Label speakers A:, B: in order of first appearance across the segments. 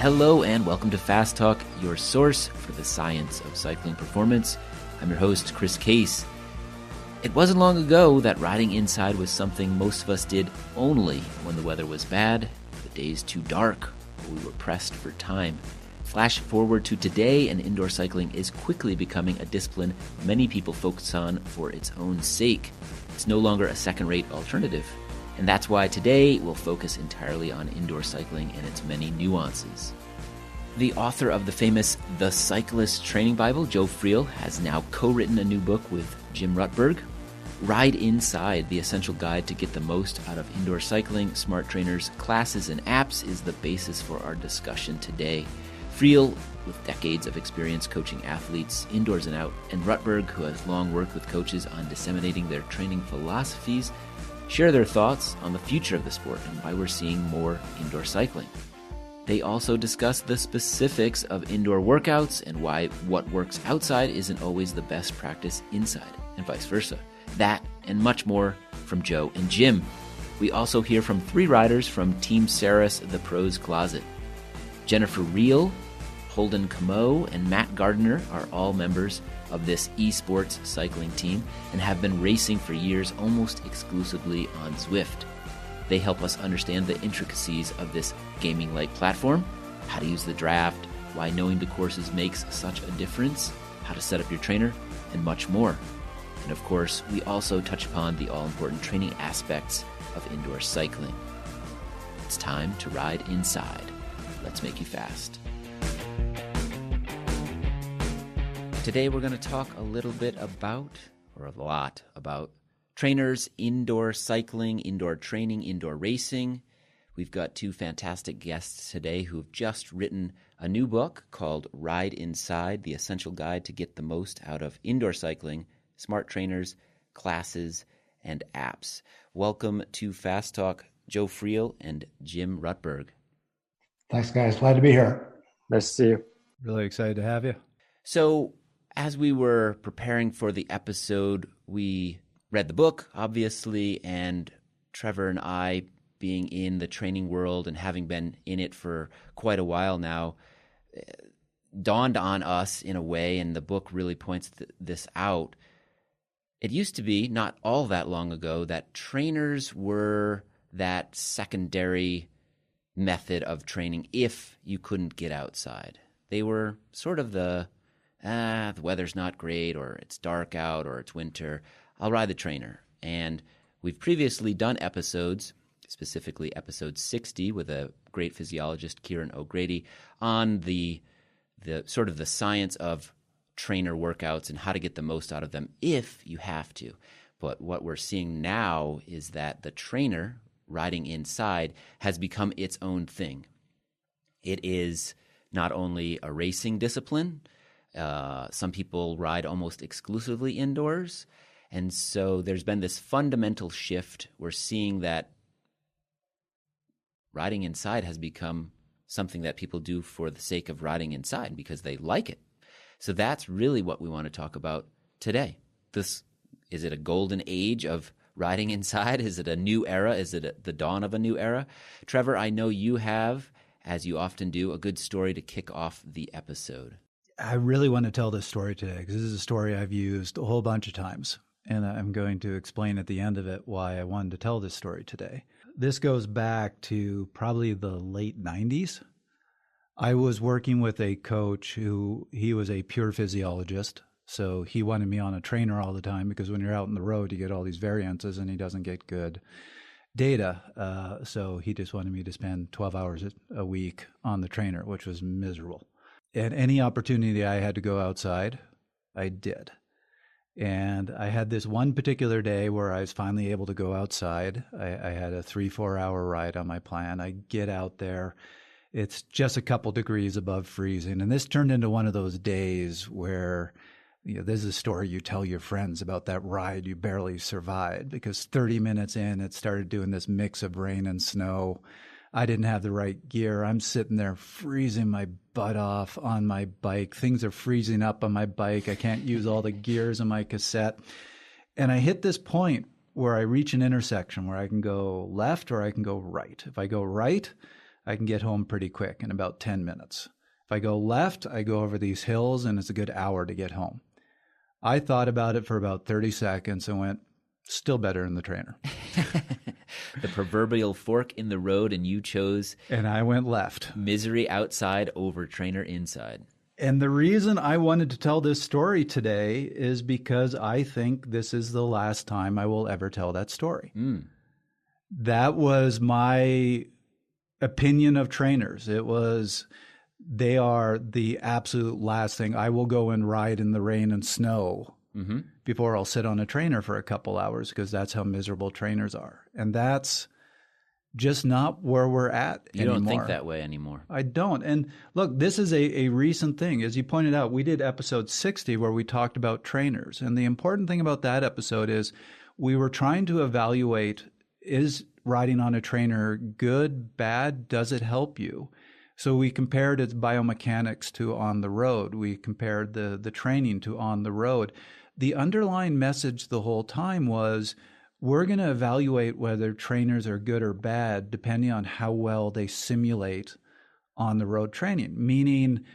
A: Hello and welcome to Fast Talk, your source for the science of cycling performance. I'm your host, Chris Case. It wasn't long ago that riding inside was something most of us did only when the weather was bad, the days too dark, or we were pressed for time. Flash forward to today, and indoor cycling is quickly becoming a discipline many people focus on for its own sake. It's no longer a second-rate alternative. And that's why today we'll focus entirely on indoor cycling and its many nuances. The author of the famous The Cyclist Training Bible, Joe Friel, has now co-written a new book with Jim Rutberg. Ride Inside, the essential guide to get the most out of indoor cycling, smart trainers, classes, and apps is the basis for our discussion today. Friel, with decades of experience coaching athletes indoors and out, and Rutberg, who has long worked with coaches on disseminating their training philosophies, share their thoughts on the future of the sport and why we're seeing more indoor cycling. They also discuss the specifics of indoor workouts and why what works outside isn't always the best practice inside, and vice versa. That and much more from Joe and Jim. We also hear from three riders from Team Ceres The Pros Closet. Jennifer Reel, Holden Camo, and Matt Gardner are all members of this esports cycling team and have been racing for years almost exclusively on Zwift. They help us understand the intricacies of this gaming-like platform, how to use the draft, why knowing the courses makes such a difference, how to set up your trainer, and much more. And of course, we also touch upon the all-important training aspects of indoor cycling. It's time to ride inside. Let's make you fast. Today we're going to talk a little bit about, or a lot about, trainers, indoor cycling, indoor training, indoor racing. We've got two fantastic guests today who've just written a new book called Ride Inside, the essential guide to get the most out of indoor cycling, smart trainers, classes, and apps. Welcome to Fast Talk, Joe Friel and Jim Rutberg.
B: Thanks, guys. Glad to be here.
C: Nice to see you.
D: Really excited to have you.
A: So, as we were preparing for the episode, we read the book, obviously, and Trevor and I, being in the training world and having been in it for quite a while now, dawned on us in a way, and the book really points this out. It used to be, not all that long ago, that trainers were that secondary method of training if you couldn't get outside. They were sort of the weather's not great, or it's dark out, or it's winter, I'll ride the trainer. And we've previously done episodes, specifically episode 60 with a great physiologist, Kieran O'Grady, on the sort of the science of trainer workouts and how to get the most out of them if you have to. But what we're seeing now is that the trainer riding inside has become its own thing. It is not only a racing discipline. Some people ride almost exclusively indoors. And so there's been this fundamental shift. We're seeing that riding inside has become something that people do for the sake of riding inside because they like it. So that's really what we want to talk about today. Is it a golden age of riding inside? Is it a new era? Is it the dawn of a new era? Trevor, I know you have, as you often do, a good story to kick off the episode.
D: I really want to tell this story today because this is a story I've used a whole bunch of times, and I'm going to explain at the end of it why I wanted to tell this story today. This goes back to probably the late 90s. I was working with a coach he was a pure physiologist, so he wanted me on a trainer all the time because when you're out on the road, you get all these variances and he doesn't get good data. So he just wanted me to spend 12 hours a week on the trainer, which was miserable. At any opportunity I had to go outside, I did. And I had this one particular day where I was finally able to go outside. I had a 3-4 hour ride on my plan. I get out there. It's just a couple degrees above freezing. And this turned into one of those days where, this is a story you tell your friends about that ride you barely survived because 30 minutes in, it started doing this mix of rain and snow. I didn't have the right gear. I'm sitting there freezing my butt off on my bike. Things are freezing up on my bike. I can't use all the gears on my cassette. And I hit this point where I reach an intersection where I can go left or I can go right. If I go right, I can get home pretty quick in about 10 minutes. If I go left, I go over these hills and it's a good hour to get home. I thought about it for about 30 seconds and went, still better in the trainer.
A: The proverbial fork in the road, and you chose...
D: And I went left.
A: Misery outside over trainer inside.
D: And the reason I wanted to tell this story today is because I think this is the last time I will ever tell that story. That was my opinion of trainers. They are the absolute last thing. I will go and ride in the rain and snow before I'll sit on a trainer for a couple hours, because that's how miserable trainers are. And that's just not where we're at anymore.
A: You don't think that way anymore.
D: I don't. And look, this is a recent thing. As you pointed out, we did episode 60 where we talked about trainers. And the important thing about that episode is we were trying to evaluate, is riding on a trainer good, bad? Does it help you? So we compared its biomechanics to on the road. We compared the training to on the road. The underlying message the whole time was, we're going to evaluate whether trainers are good or bad depending on how well they simulate on the road training, meaning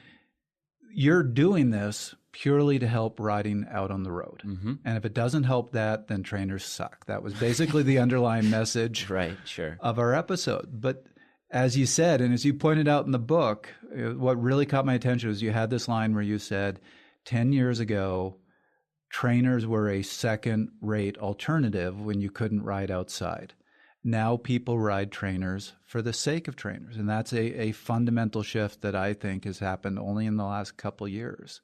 D: you're doing this purely to help riding out on the road. And if it doesn't help that, then trainers suck. That was basically the underlying message
A: Right, sure.
D: of our episode. But as you said, and as you pointed out in the book, what really caught my attention was you had this line where you said, 10 years ago, trainers were a second-rate alternative when you couldn't ride outside. Now people ride trainers for the sake of trainers. And that's a fundamental shift that I think has happened only in the last couple of years.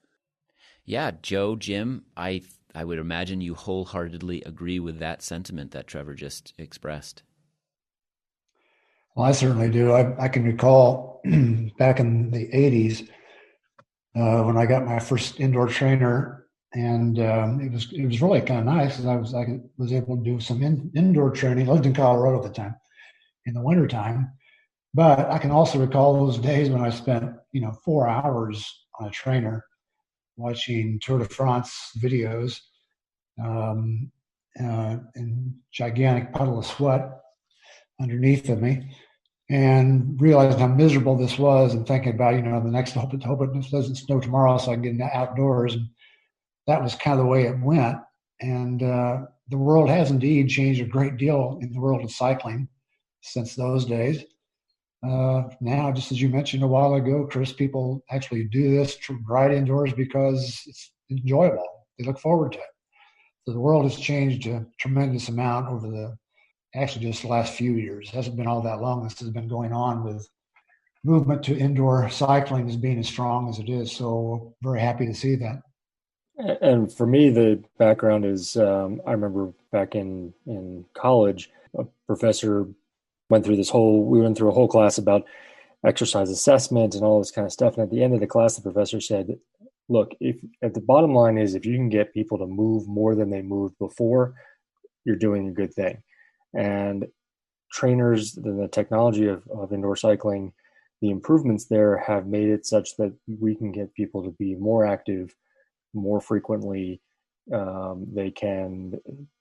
A: Yeah, Joe, Jim, I would imagine you wholeheartedly agree with that sentiment that Trevor just expressed.
B: Well, I certainly do. I can recall back in the 80s when I got my first indoor trainer, and it was really kind of nice because I was able to do some indoor training. I lived in Colorado at the time in the wintertime. But I can also recall those days when I spent 4 hours on a trainer watching Tour de France videos and gigantic puddle of sweat underneath of me, and realized how miserable this was, and thinking about, the next hope it doesn't snow tomorrow so I can get outdoors. And that was kind of the way it went. And the world has indeed changed a great deal in the world of cycling since those days. Now, just as you mentioned a while ago, Chris, people actually do this to ride indoors because it's enjoyable. They look forward to it. So the world has changed a tremendous amount over just the last few years. It hasn't been all that long. This has been going on with movement to indoor cycling as being as strong as it is. So very happy to see that.
C: And for me, the background is I remember back in college, a professor we went through a whole class about exercise assessment and all this kind of stuff. And at the end of the class, the professor said, look, at the bottom line is, if you can get people to move more than they moved before, you're doing a good thing. And trainers, the technology of indoor cycling, the improvements there have made it such that we can get people to be more active more frequently. They're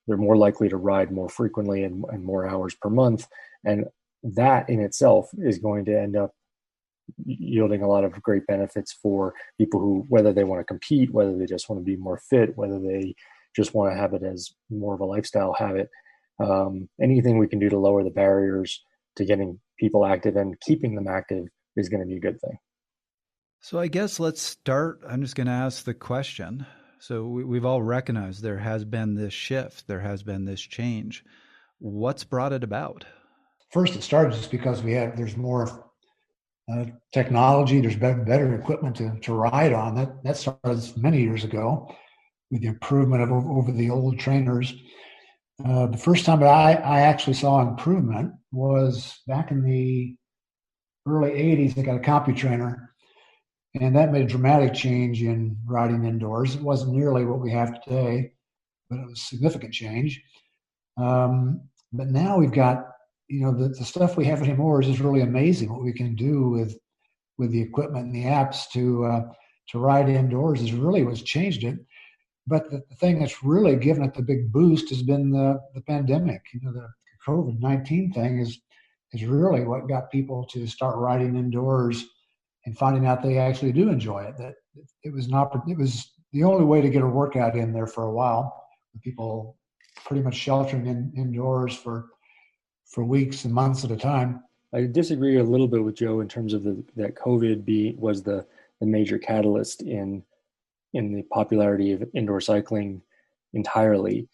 C: more likely to ride more frequently and more hours per month. And that in itself is going to end up yielding a lot of great benefits for people who, whether they want to compete, whether they just want to be more fit, whether they just want to have it as more of a lifestyle habit. Anything we can do to lower the barriers to getting people active and keeping them active is going to be a good thing.
D: So I guess let's start. I'm just going to ask the question. So we've all recognized there has been this shift. There has been this change. What's brought it about?
B: First, it started just because there's more technology. There's better equipment to ride on. That started many years ago with the improvement of over the old trainers. The first time that I actually saw improvement was back in the early 80s. I got a CompuTrainer, and that made a dramatic change in riding indoors. It wasn't nearly what we have today, but it was a significant change. But now we've got, the stuff we have anymore is really amazing. What we can do with the equipment and the apps to ride indoors is really what's changed it. But the thing that's really given it the big boost has been the pandemic. The COVID-19 thing has is really what got people to start riding indoors and finding out they actually do enjoy it. That it was the only way to get a workout in there for a while. People pretty much sheltering indoors for weeks and months at a time.
C: I disagree a little bit with Joe in terms of that COVID was the major catalyst in the popularity of indoor cycling entirely.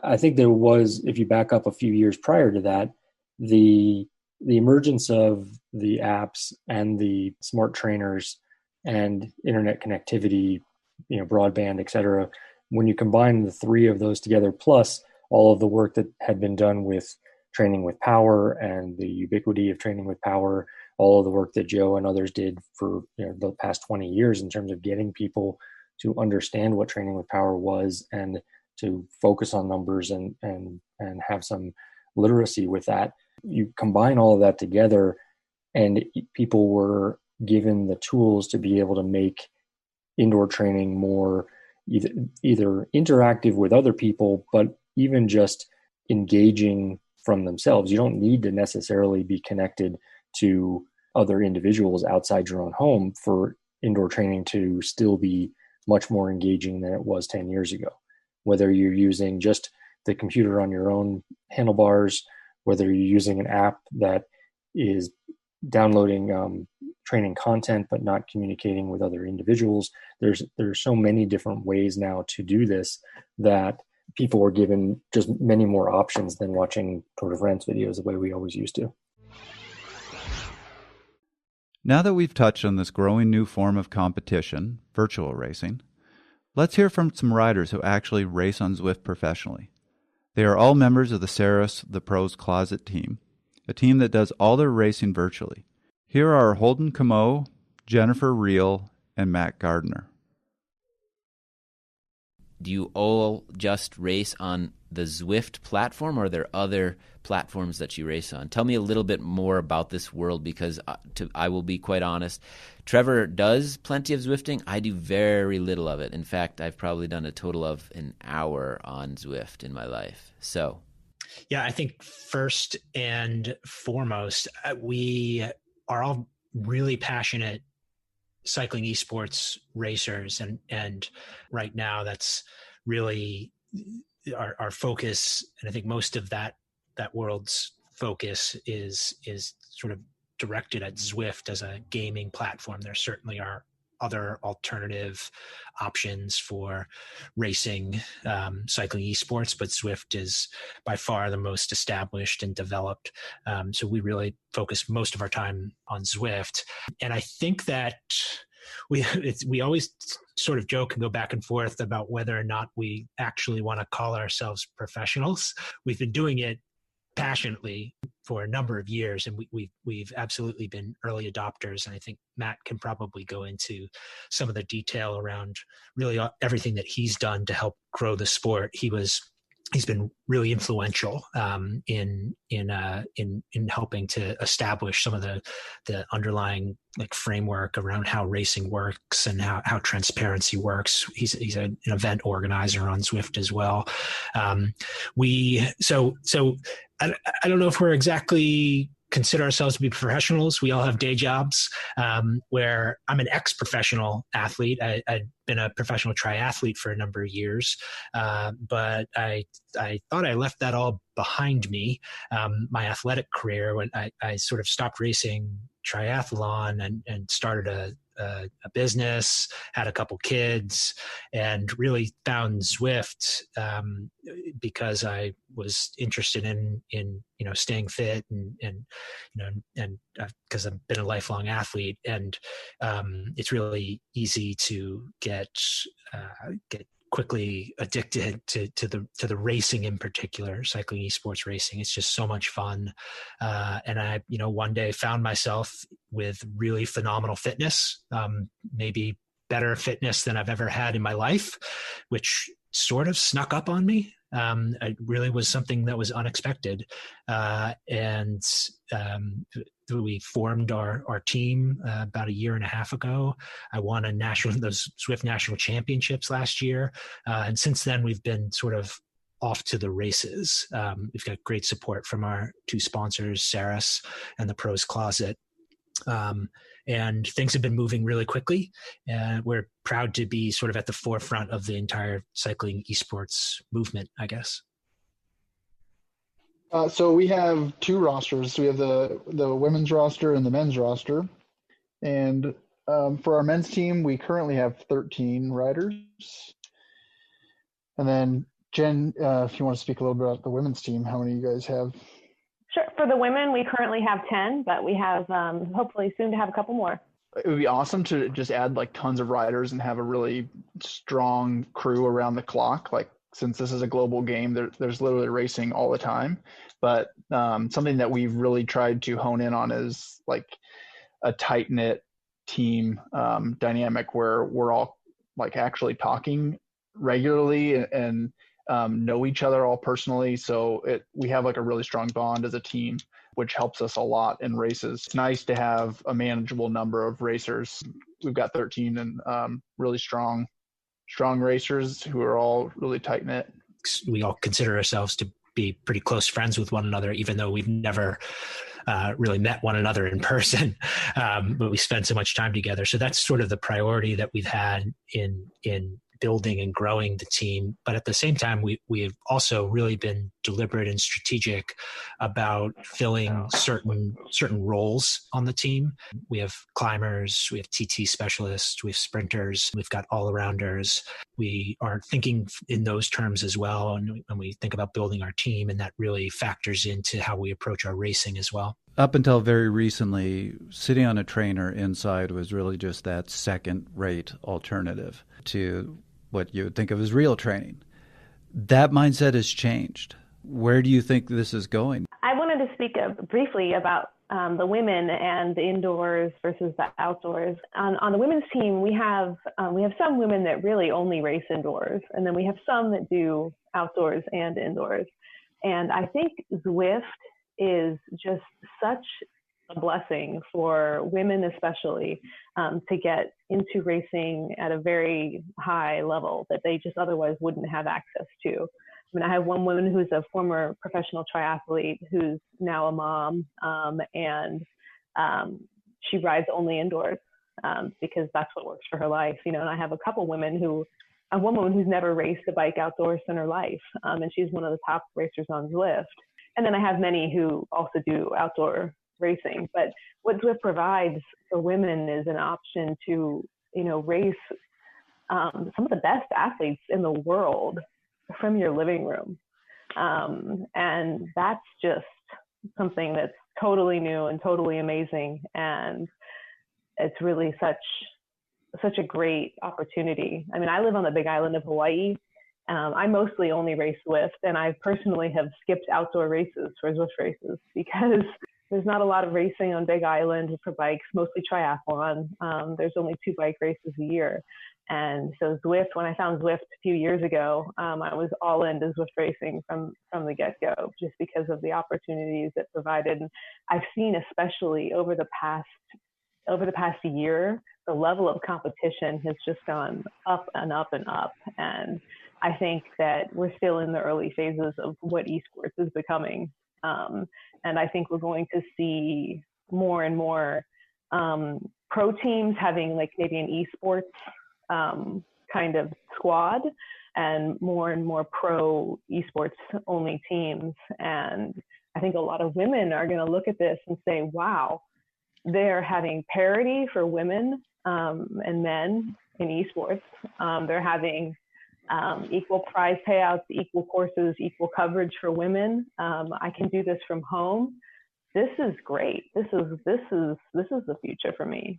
C: I think there was, if you back up a few years prior to that, the emergence of the apps and the smart trainers and internet connectivity, broadband, et cetera, when you combine the three of those together, plus all of the work that had been done with training with power and the ubiquity of training with power, all of the work that Joe and others did for the past 20 years in terms of getting people to understand what training with power was and to focus on numbers and have some literacy with that. You combine all of that together, and people were given the tools to be able to make indoor training more either interactive with other people, but even just engaging from themselves. You don't need to necessarily be connected to other individuals outside your own home for indoor training to still be much more engaging than it was 10 years ago. Whether you're using just the computer on your own handlebars, whether you're using an app that is downloading training content but not communicating with other individuals, there's so many different ways now to do this that people were given just many more options than watching Tour de France videos the way we always used to.
D: Now that we've touched on this growing new form of competition, virtual racing, let's hear from some riders who actually race on Zwift professionally. They are all members of the Ceres The Pros Closet team, a team that does all their racing virtually. Here are Holden Camo, Jennifer Reel, and Matt Gardner.
A: Do you all just race on the Zwift platform, or are there other platforms that you race on? Tell me a little bit more about this world, because I will be quite honest. Trevor does plenty of Zwifting. I do very little of it. In fact, I've probably done a total of an hour on Zwift in my life. So,
E: yeah, I think first and foremost, we are all really passionate cycling esports racers, and right now that's really our focus. And I think most of that world's focus is sort of directed at Zwift as a gaming platform. There certainly are other alternative options for racing cycling esports, but Zwift is by far the most established and developed. So we really focus most of our time on Zwift. And I think that we always sort of joke and go back and forth about whether or not we actually want to call ourselves professionals. We've been doing it passionately for a number of years, and we've absolutely been early adopters. And I think Matt can probably go into some of the detail around really everything that he's done to help grow the sport. He's been really influential in helping to establish some of the underlying framework around how racing works and how transparency works. He's an event organizer on Zwift as well. So I don't know if we're exactly consider ourselves to be professionals. We all have day jobs, where I'm an ex-professional athlete. I'd been a professional triathlete for a number of years, but I thought I left that all behind me. My athletic career, when I sort of stopped racing triathlon and started a business, had a couple kids, and really found Zwift because I was interested in staying fit and because I've been a lifelong athlete, and it's really easy to get quickly addicted to the racing, in particular cycling esports racing. It's just so much fun, and I one day found myself with really phenomenal fitness, maybe better fitness than I've ever had in my life, which sort of snuck up on me. It really was something that was unexpected, and we formed our team about a year and a half ago. I won those Zwift national championships last year, and since then we've been sort of off to the races. We've got great support from our two sponsors, Saris and the Pros Closet. And things have been moving really quickly. We're proud to be sort of at the forefront of the entire cycling esports movement, I guess.
F: So we have two rosters. We have the women's roster and the men's roster. And for our men's team, we currently have 13 riders. And then Jen, if you want to speak a little bit about the women's team, how many you guys have?
G: Sure. For the women, we currently have 10, but we have hopefully soon to have a couple more.
F: It would be awesome to just add like tons of riders and have a really strong crew around the clock. Like, since this is a global game, there's literally racing all the time. But something that we've really tried to hone in on is like a tight knit team dynamic where we're all like actually talking regularly and know each other all personally. So we have like a really strong bond as a team, which helps us a lot in races. It's nice to have a manageable number of racers. We've got 13 and really strong racers who are all really tight knit.
E: We all consider ourselves to be pretty close friends with one another, even though we've never really met one another in person, but we spend so much time together. So that's sort of the priority that we've had in building and growing the team. But at the same time, we've also really been deliberate and strategic about filling certain roles on the team. We have climbers, we have TT specialists, we have sprinters, we've got all-arounders. We are thinking in those terms as well. And when we think about building our team, and that really factors into how we approach our racing as well.
D: Up until very recently, sitting on a trainer inside was really just that second-rate alternative to what you would think of as real training. That mindset has changed. Where do you think this is going?
G: I wanted to speak briefly about the women and the indoors versus the outdoors. On the women's team, we have some women that really only race indoors, and then we have some that do outdoors and indoors. And I think Zwift is just such a blessing for women, especially, to get into racing at a very high level that they just otherwise wouldn't have access to. I mean, I have one woman who's a former professional triathlete who's now a mom, and she rides only indoors because that's what works for her life. And I have a couple women one woman who's never raced a bike outdoors in her life, and she's one of the top racers on Zwift. And then I have many who also do outdoor racing. But what Zwift provides for women is an option to, race some of the best athletes in the world from your living room. And that's just something that's totally new and totally amazing. And it's really such a great opportunity. I mean, I live on the Big Island of Hawaii. I mostly only race Zwift, and I personally have skipped outdoor races for Zwift races because there's not a lot of racing on Big Island for bikes, mostly triathlon. There's only 2 bike races a year. And so Zwift, when I found Zwift a few years ago, I was all into Zwift racing from the get-go, just because of the opportunities it provided. And I've seen, especially over the past year, the level of competition has just gone up and up and up. And I think that we're still in the early phases of what esports is becoming. And I think we're going to see more and more pro teams having like maybe an esports kind of squad, and more pro esports only teams. And I think a lot of women are going to look at this and say, wow, they're having parity for women and men in esports. They're having equal prize payouts, equal courses, equal coverage for women. I can do this from home. This is great. This is the future for me.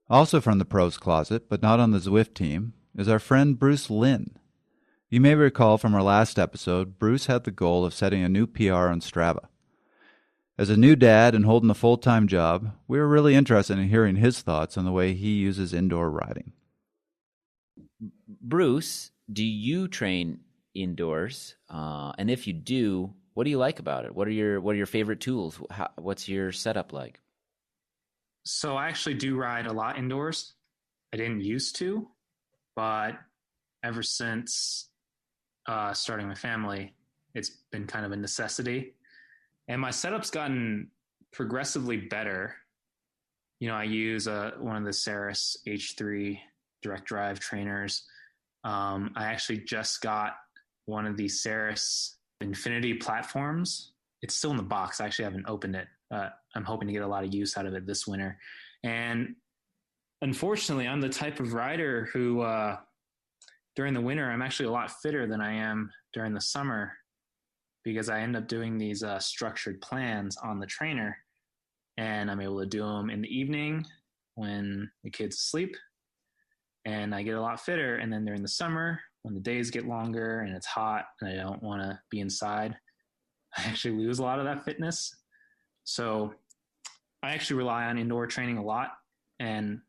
D: Also from the pros closet, but not on the Zwift team, is our friend Bruce Lynn. You may recall from our last episode, Bruce had the goal of setting a new PR on Strava. As a new dad and holding a full-time job, we were really interested in hearing his thoughts on the way he uses indoor riding.
A: Bruce, do you train indoors? And if you do, what do you like about it? What are your favorite tools? What's your setup like?
H: So I actually do ride a lot indoors. I didn't used to, but ever since starting my family, it's been kind of a necessity. And my setup's gotten progressively better. I use one of the Ceres H3 direct drive trainers. I actually just got one of the Ceres Infinity platforms. It's still in the box. I actually haven't opened it. I'm hoping to get a lot of use out of it this winter. And unfortunately, I'm the type of rider who, during the winter, I'm actually a lot fitter than I am during the summer, because I end up doing these structured plans on the trainer, and I'm able to do them in the evening when the kids sleep, and I get a lot fitter. And then during the summer, when the days get longer and it's hot and I don't want to be inside, I actually lose a lot of that fitness. So I actually rely on indoor training a lot, and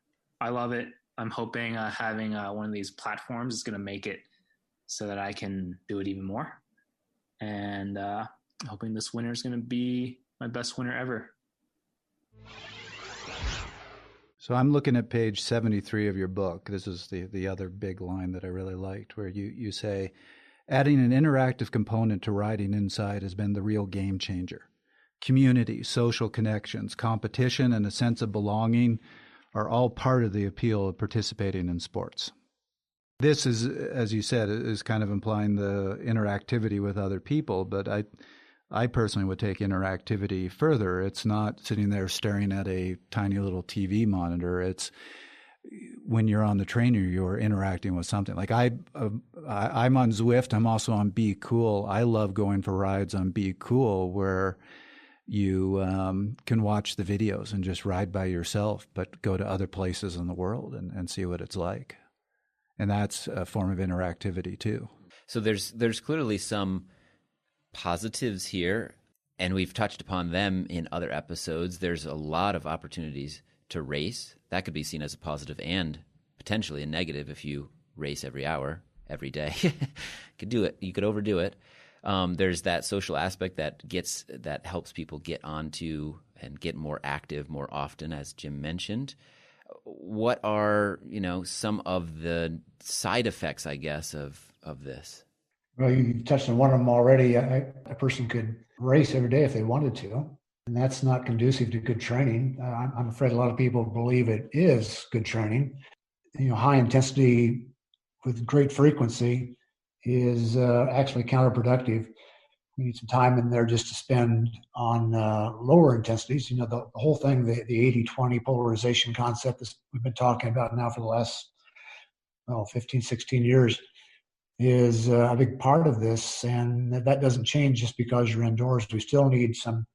H: I love it. I'm hoping having one of these platforms is going to make it so that I can do it even more. And hoping this winter is going to be my best winter ever.
D: So I'm looking at page 73 of your book. This is the other big line that I really liked, where you say, adding an interactive component to riding inside has been the real game changer. Community, social connections, competition, and a sense of belonging are all part of the appeal of participating in sports. This is, as you said, is kind of implying the interactivity with other people, but I personally would take interactivity further. It's not sitting there staring at a tiny little TV monitor. It's when you're on the trainer, you're interacting with something. Like I'm on Zwift. I'm also on Be Cool. I love going for rides on Be Cool, where you can watch the videos and just ride by yourself, but go to other places in the world and see what it's like. And that's a form of interactivity too.
A: So there's clearly some positives here, and we've touched upon them in other episodes. There's a lot of opportunities to race. That could be seen as a positive and potentially a negative if you race every hour, every day. You could do it. You could overdo it. There's that social aspect that helps people get onto and get more active more often, as Jim mentioned. What are, some of the side effects, I guess, of this?
B: Well, you touched on one of them already. A person could race every day if they wanted to, and that's not conducive to good training. I'm afraid a lot of people believe it is good training. High intensity with great frequency is actually counterproductive. We need some time in there just to spend on lower intensities. The whole thing, the 80-20 polarization concept that we've been talking about now for the last 15, 16 years is a big part of this. And that doesn't change just because you're indoors. We still need some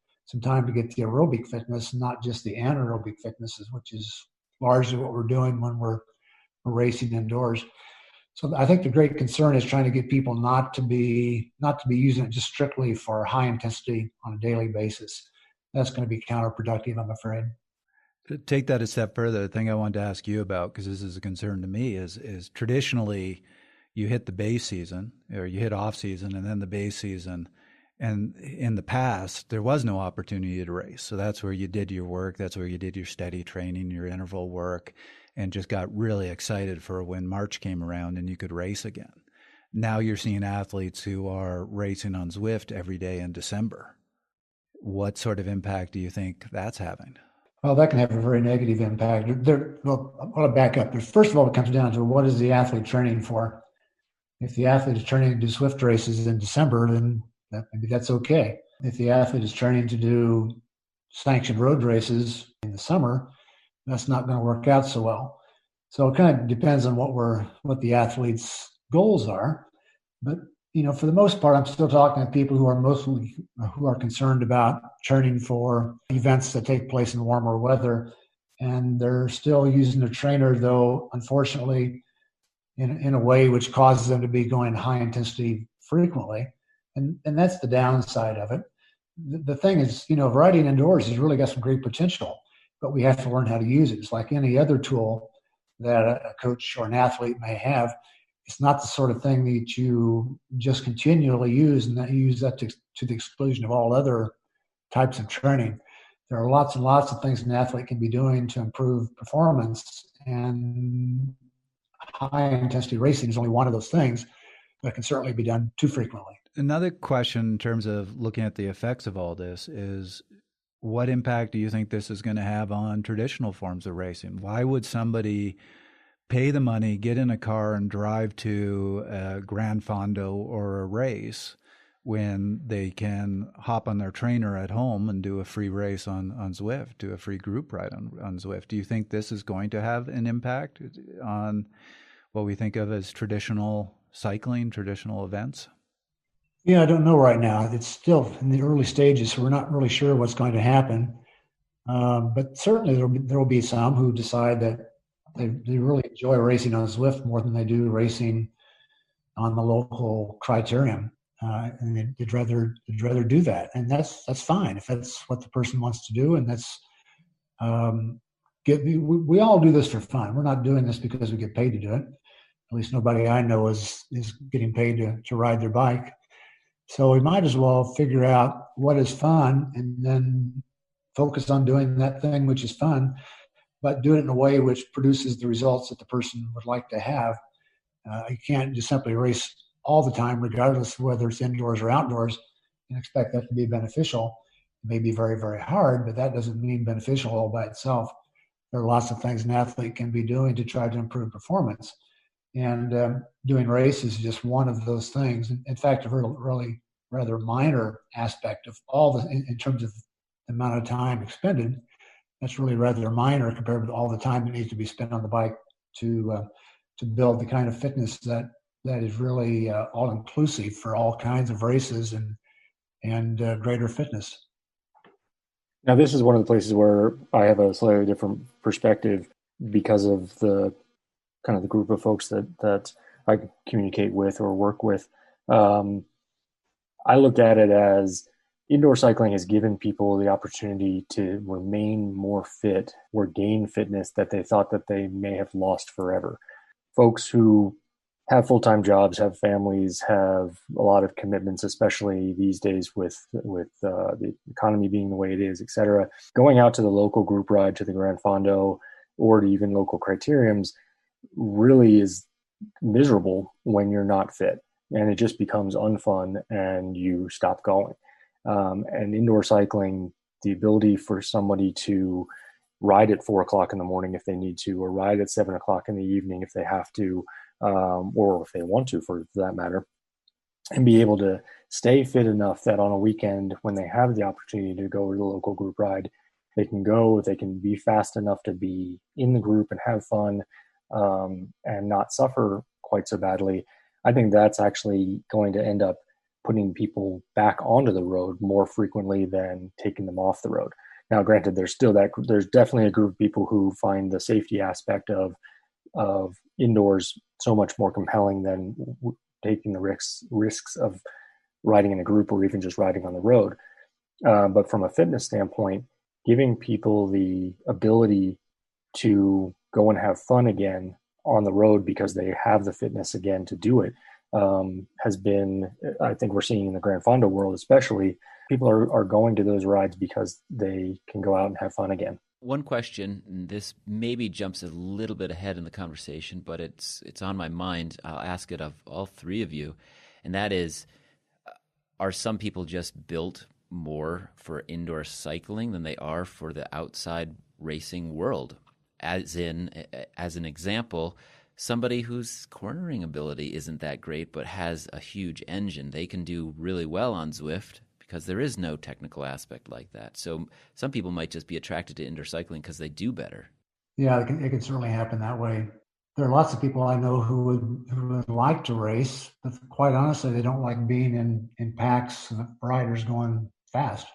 B: time to get the aerobic fitness, not just the anaerobic fitness, which is largely what we're doing when we're racing indoors. So I think the great concern is trying to get people not to be using it just strictly for high intensity on a daily basis. That's going to be counterproductive, I'm afraid.
D: To take that a step further, the thing I wanted to ask you about, because this is a concern to me, is traditionally you hit the base season or you hit off season and then the base season. And in the past, there was no opportunity to race. So that's where you did your work. That's where you did your steady training, your interval work, and just got really excited for when March came around and you could race again. Now you're seeing athletes who are racing on Zwift every day in December. What sort of impact do you think that's having?
B: Well, that can have a very negative impact. I want to back up. First of all, it comes down to what is the athlete training for? If the athlete is training to do Zwift races in December, then maybe that's okay. If the athlete is training to do sanctioned road races in the summer, that's not going to work out so well. So it kind of depends on what the athlete's goals are. But for the most part, I'm still talking to people who are concerned about training for events that take place in warmer weather, and they're still using their trainer, though unfortunately in a way which causes them to be going high intensity frequently, and that's the downside of it. The thing is, riding indoors has really got some great potential, but we have to learn how to use it. It's like any other tool that a coach or an athlete may have. It's not the sort of thing that you just continually use and that you use that to the exclusion of all other types of training. There are lots and lots of things an athlete can be doing to improve performance, and high intensity racing is only one of those things that can certainly be done too frequently.
D: Another question in terms of looking at the effects of all this is, what impact do you think this is going to have on traditional forms of racing? Why would somebody pay the money, get in a car, and drive to a Grand Fondo or a race when they can hop on their trainer at home and do a free race on Zwift, do a free group ride on Zwift? Do you think this is going to have an impact on what we think of as traditional cycling, traditional events?
B: Yeah, I don't know right now. It's still in the early stages, so we're not really sure what's going to happen. But certainly there will be some who decide that they really enjoy racing on Zwift more than they do racing on the local criterium, and they'd rather do that, and that's fine if that's what the person wants to do, and that's we all do this for fun. We're not doing this because we get paid to do it. At least nobody I know is getting paid to ride their bike. So we might as well figure out what is fun and then focus on doing that thing which is fun, but do it in a way which produces the results that the person would like to have. You can't just simply race all the time, regardless of whether it's indoors or outdoors, and expect that to be beneficial. It may be very, very hard, but that doesn't mean beneficial all by itself. There are lots of things an athlete can be doing to try to improve performance. And doing races is just one of those things. In fact, a really rather minor aspect of all the, in terms of the amount of time expended, that's really rather minor compared with all the time that needs to be spent on the bike to build the kind of fitness that is really all inclusive for all kinds of races and greater fitness.
C: Now, this is one of the places where I have a slightly different perspective because of the kind of the group of folks that I communicate with or work with. I look at it as indoor cycling has given people the opportunity to remain more fit or gain fitness that they thought that they may have lost forever. Folks who have full-time jobs, have families, have a lot of commitments, especially these days with the economy being the way it is, et cetera. Going out to the local group ride, to the Grand Fondo, or to even local criteriums really is miserable when you're not fit, and it just becomes unfun and you stop going. And indoor cycling, the ability for somebody to ride at 4 o'clock in the morning if they need to, or ride at 7 o'clock in the evening if they have to, or if they want to, for that matter, and be able to stay fit enough that on a weekend when they have the opportunity to go to the local group ride, they can go, they can be fast enough to be in the group and have fun, and not suffer quite so badly. I think that's actually going to end up putting people back onto the road more frequently than taking them off the road. Now, granted, there's definitely a group of people who find the safety aspect of indoors so much more compelling than taking the risks of riding in a group or even just riding on the road. But from a fitness standpoint, giving people the ability to go and have fun again on the road because they have the fitness again to do it has been, I think we're seeing in the Grand Fondo world especially, people are going to those rides because they can go out and have fun again.
A: One question, and this maybe jumps a little bit ahead in the conversation, but it's on my mind. I'll ask it of all three of you, and that is, are some people just built more for indoor cycling than they are for the outside racing world? As an example, somebody whose cornering ability isn't that great but has a huge engine, they can do really well on Zwift because there is no technical aspect like that. So some people might just be attracted to indoor cycling because they do better. Yeah,
B: it can certainly happen that way. There are lots of people I know who would like to race, but quite honestly, they don't like being in packs of riders going fast.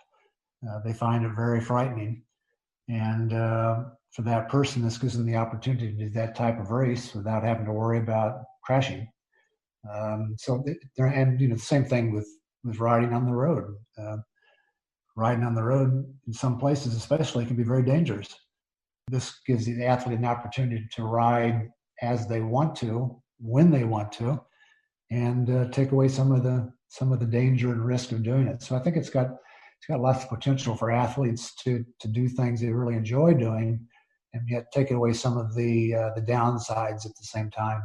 B: They find it very frightening. And for that person, this gives them the opportunity to do that type of race without having to worry about crashing. The same thing with riding on the road. Riding on the road in some places especially can be very dangerous. This gives the athlete an opportunity to ride as they want to, when they want to, and take away some of the danger and risk of doing it. So I think it's got lots of potential for athletes to do things they really enjoy doing and yet taking away some of the downsides at the same time.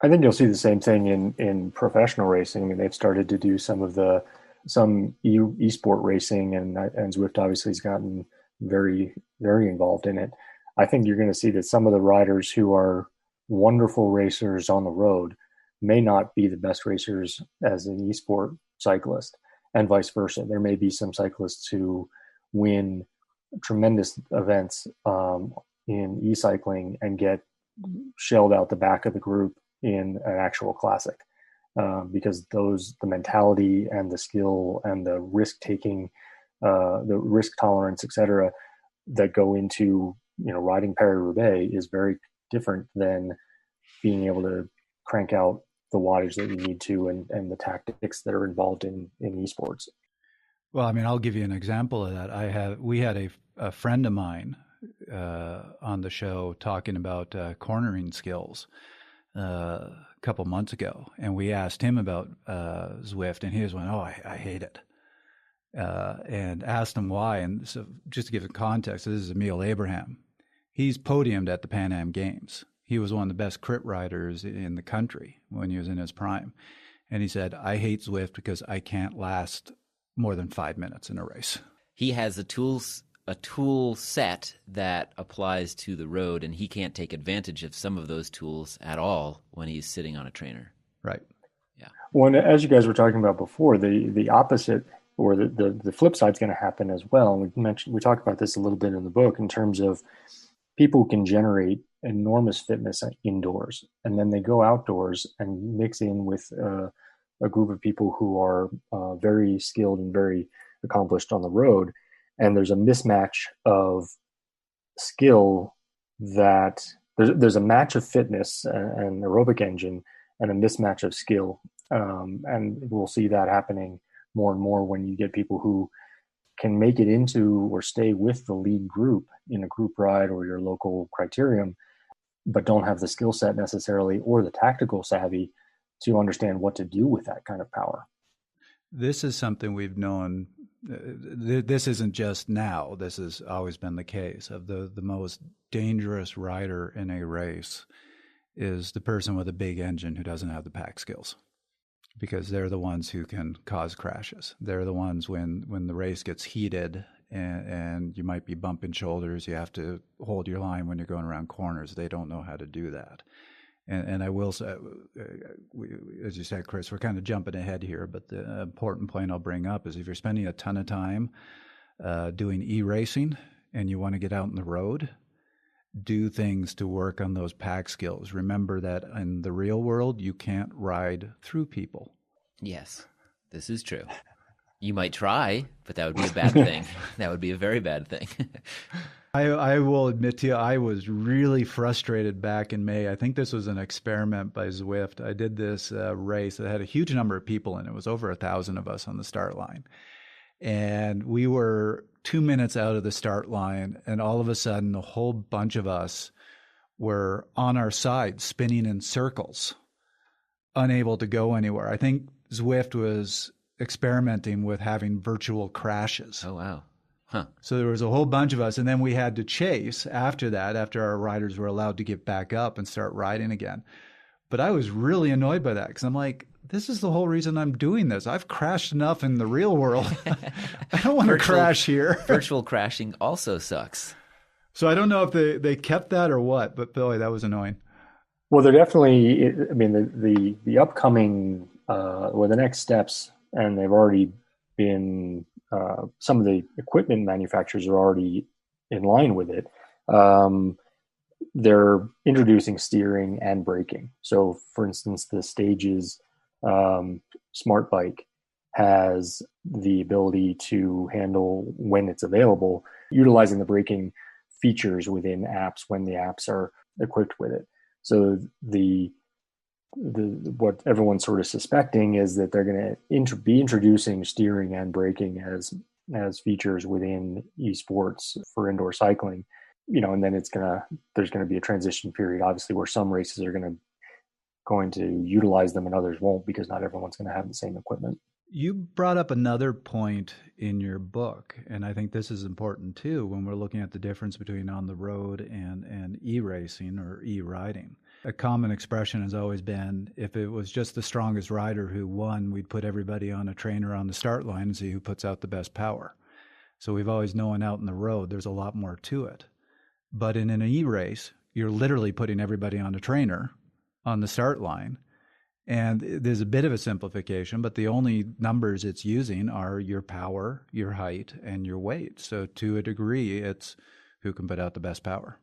C: I think you'll see the same thing in professional racing. I mean, they've started to do some esport racing, and Zwift obviously has gotten very, very involved in it. I think you're going to see that some of the riders who are wonderful racers on the road may not be the best racers as an esport cyclist, and vice versa. There may be some cyclists who win tremendous events in e-cycling and get shelled out the back of the group in an actual classic, because the mentality and the skill and the risk taking, the risk tolerance, etc., that go into riding Paris-Roubaix is very different than being able to crank out the wattage that you need to, and the tactics that are involved in esports.
D: Well, I mean, I'll give you an example of that. We had a friend of mine on the show talking about cornering skills a couple months ago, and we asked him about Zwift, and he was going, "Oh, I hate it," and asked him why. And so, just to give it context, this is Emil Abraham. He's podiumed at the Pan Am Games. He was one of the best crit riders in the country when he was in his prime, and he said, "I hate Zwift because I can't last more than 5 minutes in a race."
A: He has a tool set that applies to the road, and he can't take advantage of some of those tools at all when he's sitting on a trainer.
D: Right.
A: Yeah.
C: Well, as you guys were talking about before, the opposite, or the flip side, is going to happen as well. And we talked about this a little bit in the book in terms of people can generate enormous fitness indoors, and then they go outdoors and mix in with a group of people who are very skilled and very accomplished on the road. And there's a mismatch of skill, that there's a match of fitness and aerobic engine and a mismatch of skill. And we'll see that happening more and more when you get people who can make it into or stay with the lead group in a group ride or your local criterium, but don't have the skill set necessarily or the tactical savvy to understand what to do with that kind of power.
D: This is something we've known. This isn't just now. This has always been the case. Of the most dangerous rider in a race is the person with a big engine who doesn't have the pack skills, because they're the ones who can cause crashes. They're the ones when the race gets heated and you might be bumping shoulders, you have to hold your line when you're going around corners. They don't know how to do that. And I will say, as you said, Chris, we're kind of jumping ahead here, but the important point I'll bring up is if you're spending a ton of time doing e-racing and you want to get out on the road, do things to work on those pack skills. Remember that in the real world, you can't ride through people.
A: Yes, this is true. You might try, but that would be a bad thing. That would be a very bad thing.
D: I will admit to you, I was really frustrated back in May. I think this was an experiment by Zwift. I did this race that had a huge number of people in it. It was over 1,000 of us on the start line. And we were 2 minutes out of the start line, and all of a sudden, a whole bunch of us were on our side, spinning in circles, unable to go anywhere. I think Zwift was experimenting with having virtual crashes.
A: Oh, wow. Huh.
D: So there was a whole bunch of us, and then we had to chase after that, after our riders were allowed to get back up and start riding again. But I was really annoyed by that, because I'm like, this is the whole reason I'm doing this. I've crashed enough in the real world. I don't want to crash here.
A: Virtual crashing also sucks.
D: So I don't know if they kept that or what, but boy, that was annoying.
C: Well, they're definitely, I mean, the upcoming, or the next steps, and they've already been, some of the equipment manufacturers are already in line with it. They're introducing steering and braking. So, for instance, the Stages Smart Bike has the ability to handle, when it's available, utilizing the braking features within apps when the apps are equipped with it. So what everyone's sort of suspecting is that they're going to be introducing steering and braking as features within esports for indoor cycling, and then there's going to be a transition period, obviously, where some races are going to utilize them and others won't, because not everyone's going to have the same equipment.
D: You brought up another point in your book, and I think this is important too when we're looking at the difference between on the road and e-racing or e-riding. A common expression has always been, if it was just the strongest rider who won, we'd put everybody on a trainer on the start line and see who puts out the best power. So we've always known out in the road there's a lot more to it. But in an e-race, you're literally putting everybody on a trainer on the start line. And there's a bit of a simplification, but the only numbers it's using are your power, your height, and your weight. So to a degree, it's who can put out the best power.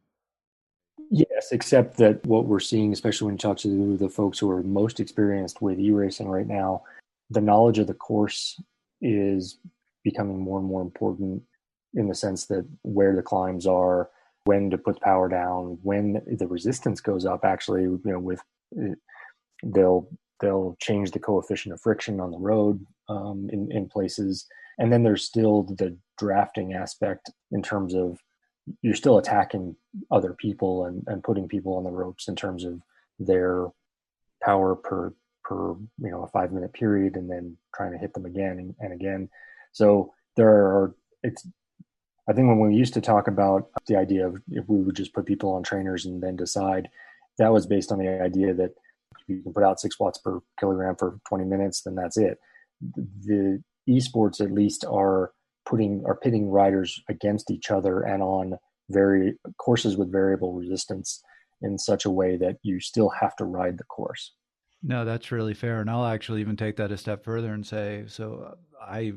C: Yes, except that what we're seeing, especially when you talk to the folks who are most experienced with e-racing right now, the knowledge of the course is becoming more and more important in the sense that where the climbs are, when to put power down, when the resistance goes up. Actually, with they'll change the coefficient of friction on the road in places, and then there's still the drafting aspect in terms of you're still attacking other people and putting people on the ropes in terms of their power per a 5-minute period, and then trying to hit them again and again. So I think when we used to talk about the idea of if we would just put people on trainers and then decide, that was based on the idea that you can put out 6 watts per kilogram for 20 minutes, then that's it. The esports at least are pitting riders against each other and on courses with variable resistance in such a way that you still have to ride the course.
D: No, that's really fair. And I'll actually even take that a step further and say, so I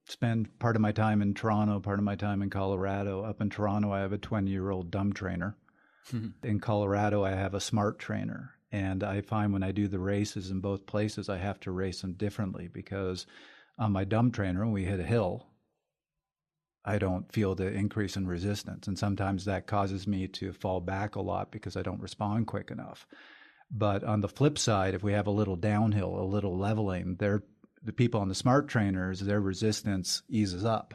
D: spend part of my time in Toronto, part of my time in Colorado. Up in Toronto, I have a 20-year-old dumb trainer. In Colorado, I have a smart trainer. And I find when I do the races in both places, I have to race them differently because on my dumb trainer, when we hit a hill, I don't feel the increase in resistance. And sometimes that causes me to fall back a lot because I don't respond quick enough. But on the flip side, if we have a little downhill, a little leveling, the people on the smart trainers, their resistance eases up.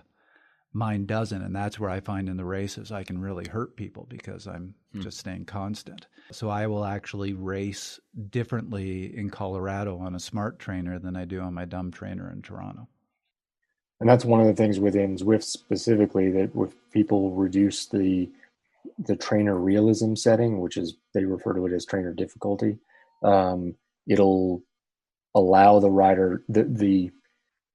D: Mine doesn't. And that's where I find in the races I can really hurt people because I'm just staying constant. So I will actually race differently in Colorado on a smart trainer than I do on my dumb trainer in Toronto.
C: And that's one of the things within Zwift specifically, that if people reduce the trainer realism setting, which is, they refer to it as trainer difficulty, it'll allow the rider,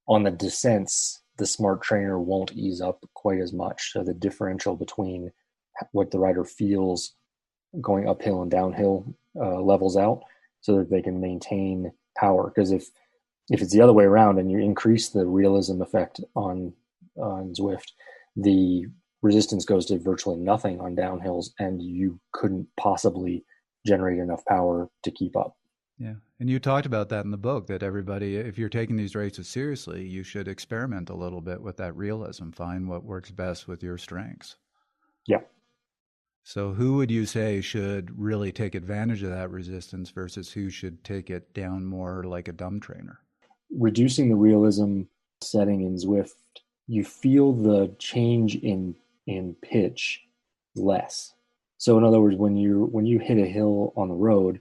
C: on the descents, the smart trainer won't ease up quite as much. So the differential between what the rider feels going uphill and downhill levels out so that they can maintain power. Because if it's the other way around and you increase the realism effect on Zwift, the resistance goes to virtually nothing on downhills, and you couldn't possibly generate enough power to keep up.
D: Yeah. And you talked about that in the book, that everybody, if you're taking these races seriously, you should experiment a little bit with that realism, find what works best with your strengths.
C: Yeah.
D: So who would you say should really take advantage of that resistance versus who should take it down more like a dumb trainer?
C: Reducing the realism setting in Zwift, you feel the change in pitch less. So in other words, when you hit a hill on the road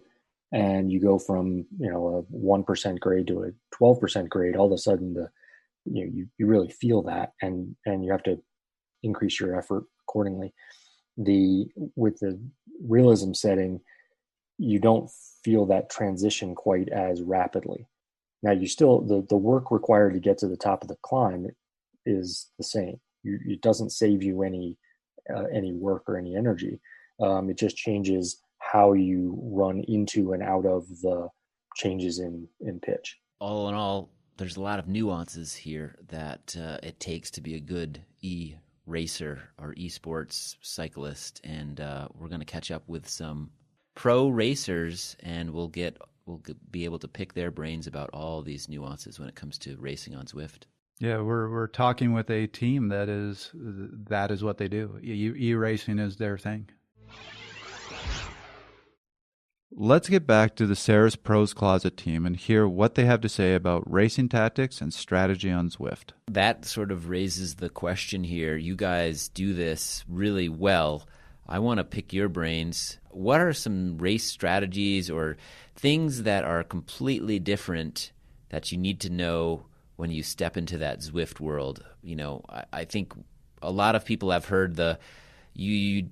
C: and you go from a 1% grade to a 12% grade, all of a sudden you really feel that, and you have to increase your effort accordingly. With the realism setting, you don't feel that transition quite as rapidly. Now, you still, the work required to get to the top of the climb is the same. It doesn't save you any work or any energy. It just changes how you run into and out of the changes in pitch.
A: All in all, there's a lot of nuances here that it takes to be a good racer or esports cyclist, and we're going to catch up with some pro racers, and we'll be able to pick their brains about all these nuances when it comes to racing on Zwift.
D: Yeah, we're talking with a team that is what they do. E-racing is their thing. Let's get back to the Sarah's Pros Closet team and hear what they have to say about racing tactics and strategy on Zwift. That sort of raises the question here. You guys do this really well. I want to pick your brains. What are some race strategies or things that are completely different that you need to know
A: when you step into that Zwift world. I think a lot of people have heard you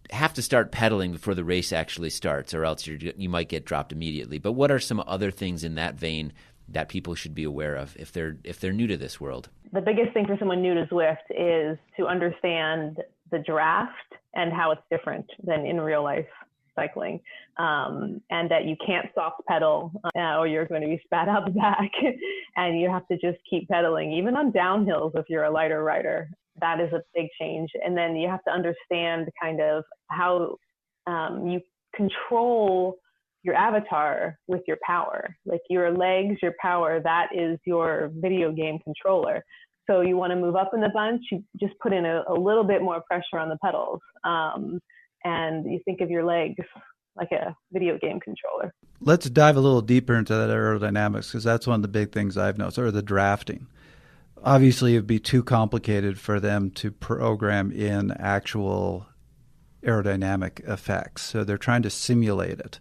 A: have to start pedaling before the race actually starts, or else you might get dropped immediately. But what are some other things in that vein that people should be aware of if they're new to this world?
G: The biggest thing for someone new to Zwift is to understand the draft and how it's different than in real life cycling, and that you can't soft pedal or you're going to be spat out the back, and you have to just keep pedaling, even on downhills if you're a lighter rider. That is a big change. And then you have to understand kind of how you control your avatar with your power, like your legs, your power, that is your video game controller. So you want to move up in the bunch, you just put in a little bit more pressure on the pedals. And you think of your legs like a video game controller.
D: Let's dive a little deeper into that aerodynamics, because that's one of the big things I've noticed, or the drafting. Obviously, it would be too complicated for them to program in actual aerodynamic effects. So they're trying to simulate it.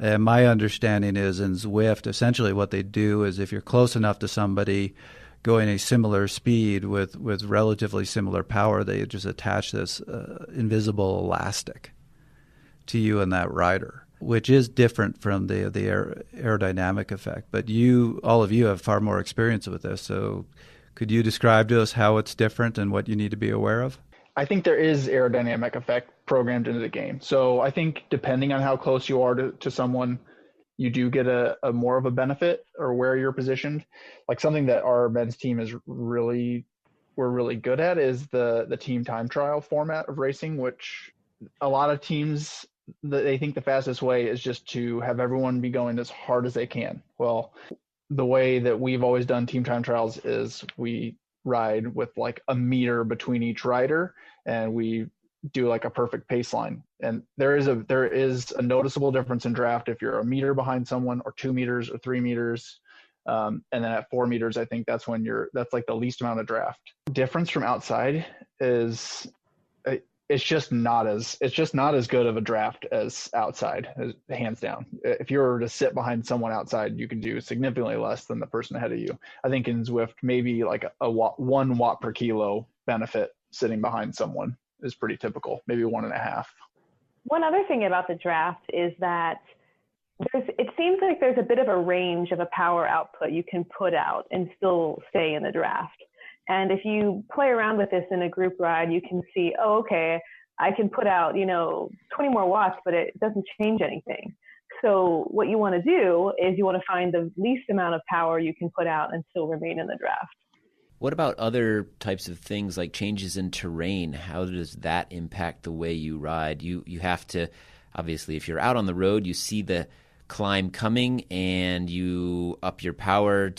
D: And my understanding is in Zwift, essentially what they do is if you're close enough to somebody going a similar speed with relatively similar power, they just attach this invisible elastic to you and that rider, which is different from the aerodynamic effect. But all of you have far more experience with this. So could you describe to us how it's different and what you need to be aware of?
F: I think there is aerodynamic effect programmed into the game. So I think depending on how close you are to someone, you do get a more of a benefit, or where you're positioned. Like something that our men's team we're really good at is the team time trial format of racing, which a lot of teams, they think the fastest way is just to have everyone be going as hard as they can. Well, the way that we've always done team time trials is we ride with like a meter between each rider, and we do like a perfect pace line. And there is a noticeable difference in draft if you're a meter behind someone, or 2 meters, or 3 meters. And then at 4 meters, I think that's like the least amount of draft. Difference from outside is it's just not as good of a draft as outside, hands down. If you were to sit behind someone outside, you can do significantly less than the person ahead of you. I think in Zwift, maybe like a 1 watt per kilo benefit sitting behind someone is pretty typical, maybe 1.5.
G: One other thing about the draft is that it seems like there's a bit of a range of a power output you can put out and still stay in the draft. And if you play around with this in a group ride, you can see, oh, okay, I can put out, 20 more watts, but it doesn't change anything. So what you want to do is you want to find the least amount of power you can put out and still remain in the draft.
A: What about other types of things like changes in terrain? How does that impact the way you ride? You have to, obviously, if you're out on the road, you see the climb coming and you up your power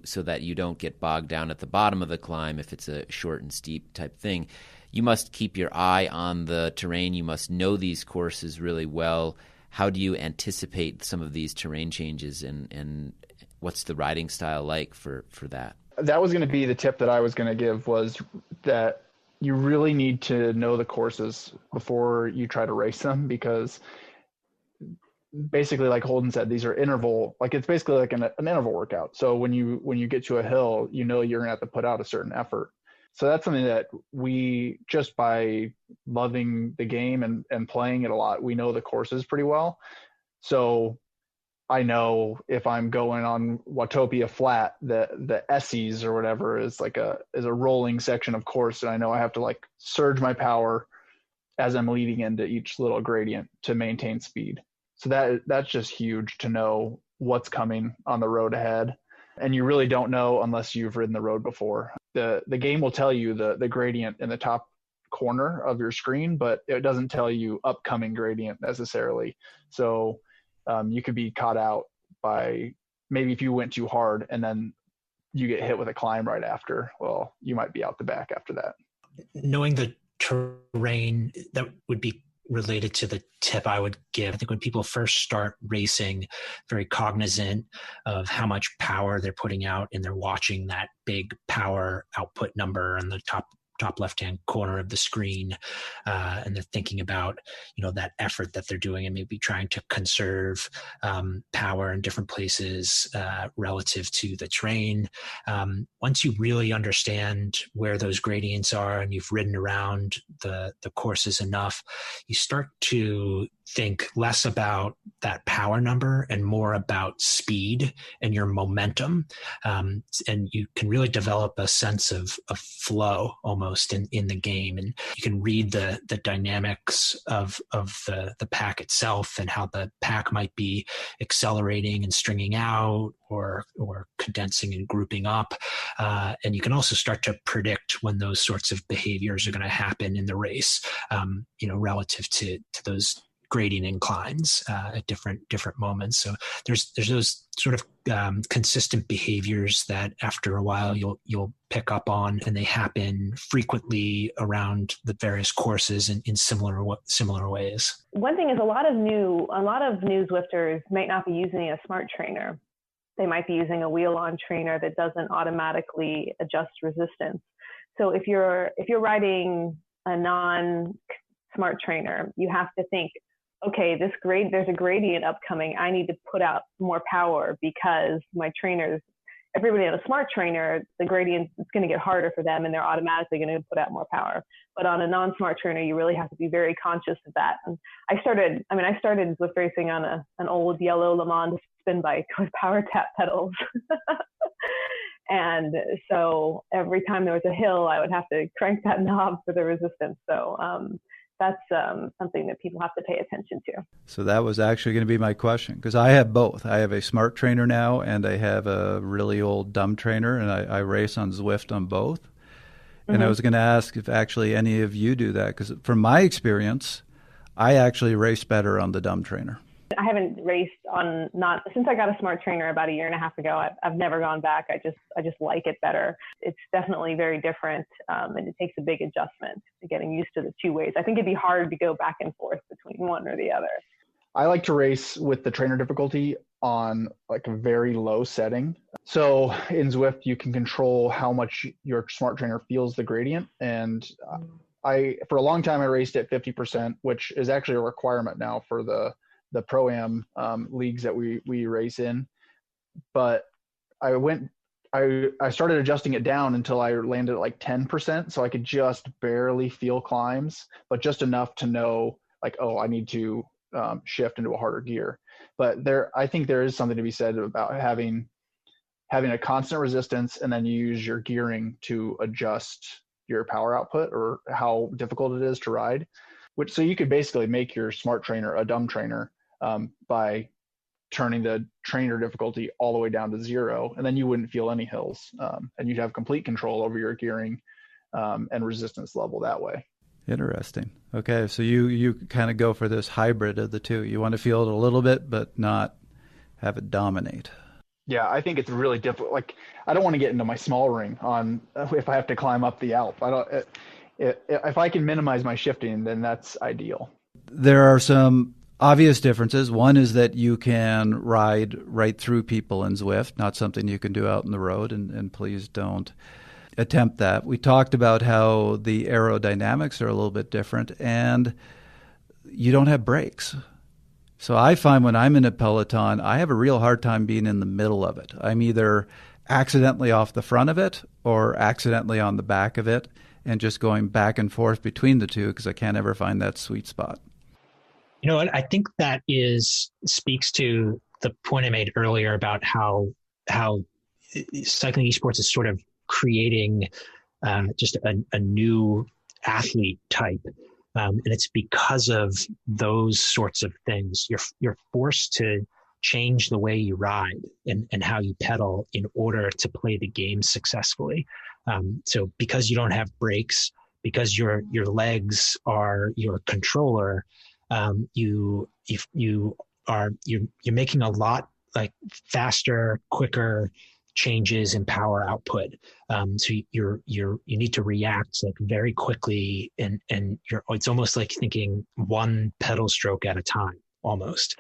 A: so that you don't get bogged down at the bottom of the climb if it's a short and steep type thing. You must keep your eye on the terrain. You must know these courses really well. How do you anticipate some of these terrain changes, and what's the riding style like for that?
F: That was going to be the tip that I was going to give, was that you really need to know the courses before you try to race them, because basically, like Holden said, these are interval, like it's basically like an interval workout. So when you get to a hill, you're going to have to put out a certain effort. So that's something that we, just by loving the game and playing it a lot, we know the courses pretty well. So I know if I'm going on Watopia Flat, the Essies or whatever is a rolling section of course, and I know I have to like surge my power as I'm leading into each little gradient to maintain speed. So that's just huge to know what's coming on the road ahead. And you really don't know unless you've ridden the road before. The game will tell you the gradient in the top corner of your screen, but it doesn't tell you upcoming gradient necessarily. So you could be caught out by, maybe if you went too hard and then you get hit with a climb right after, well, you might be out the back after that.
E: Knowing the terrain, that would be related to the tip I would give. I think when people first start racing, very cognizant of how much power they're putting out, and they're watching that big power output number on the top top left-hand corner of the screen, and they're thinking about, that effort that they're doing and maybe trying to conserve power in different places relative to the terrain. Once you really understand where those gradients are and you've ridden around the courses enough, you start to think less about that power number and more about speed and your momentum. And you can really develop a sense of flow almost in the game. And you can read the dynamics of the pack itself and how the pack might be accelerating and stringing out or condensing and grouping up. And you can also start to predict when those sorts of behaviors are going to happen in the race, relative to those gradient inclines at different moments. So there's those sort of consistent behaviors that after a while you'll pick up on, and they happen frequently around the various courses in similar ways.
G: One thing is a lot of new Zwifters might not be using a smart trainer. They might be using a wheel-on trainer that doesn't automatically adjust resistance. So if you're riding a non-smart trainer, you have to think, okay, there's a gradient upcoming. I need to put out more power because everybody on a smart trainer, the gradient, it's going to get harder for them and they're automatically going to put out more power. But on a non-smart trainer, you really have to be very conscious of that. And I started Zwift racing on an old yellow Le Mans spin bike with power tap pedals. And so every time there was a hill, I would have to crank that knob for the resistance. So that's something that people have to pay attention to. So
D: that was actually going to be my question, because I have both. I have a smart trainer now, and I have a really old dumb trainer, and I race on Zwift on both. Mm-hmm. And I was going to ask if actually any of you do that, because from my experience, I actually race better on the dumb trainer.
G: I haven't raced since I got a smart trainer about 1.5 years ago. I've never gone back. I just like it better. It's definitely very different, and it takes a big adjustment to getting used to the two ways. I think it'd be hard to go back and forth between one or the other.
F: I like to race with the trainer difficulty on like a very low setting. So in Zwift, you can control how much your smart trainer feels the gradient. And for a long time, I raced at 50%, which is actually a requirement now for the Pro-Am leagues that we race in. But I started adjusting it down until I landed at like 10%. So I could just barely feel climbs, but just enough to know like, oh, I need to shift into a harder gear. But I think there is something to be said about having a constant resistance, and then you use your gearing to adjust your power output or how difficult it is to ride. So you could basically make your smart trainer a dumb trainer by turning the trainer difficulty all the way down to 0, and then you wouldn't feel any hills, and you'd have complete control over your gearing and resistance level that way.
D: Interesting. Okay, so you kind of go for this hybrid of the two. You want to feel it a little bit, but not have it dominate.
F: Yeah, I think it's really difficult. Like, I don't want to get into my small ring on if I have to climb up the Alp. If I can minimize my shifting, then that's ideal.
D: There are some obvious differences. One is that you can ride right through people in Zwift, not something you can do out in the road, and please don't attempt that. We talked about how the aerodynamics are a little bit different, and you don't have brakes. So I find when I'm in a peloton, I have a real hard time being in the middle of it. I'm either accidentally off the front of it or accidentally on the back of it, and just going back and forth between the two because I can't ever find that sweet spot.
E: You know what? I think that speaks to the point I made earlier about how cycling esports is sort of creating just a new athlete type. And it's because of those sorts of things. You're forced to change the way you ride and how you pedal in order to play the game successfully. So because you don't have brakes, because your legs are your controller, you're making a lot like faster, quicker changes in power output. So you need to react like very quickly, and it's almost like thinking one pedal stroke at a time almost.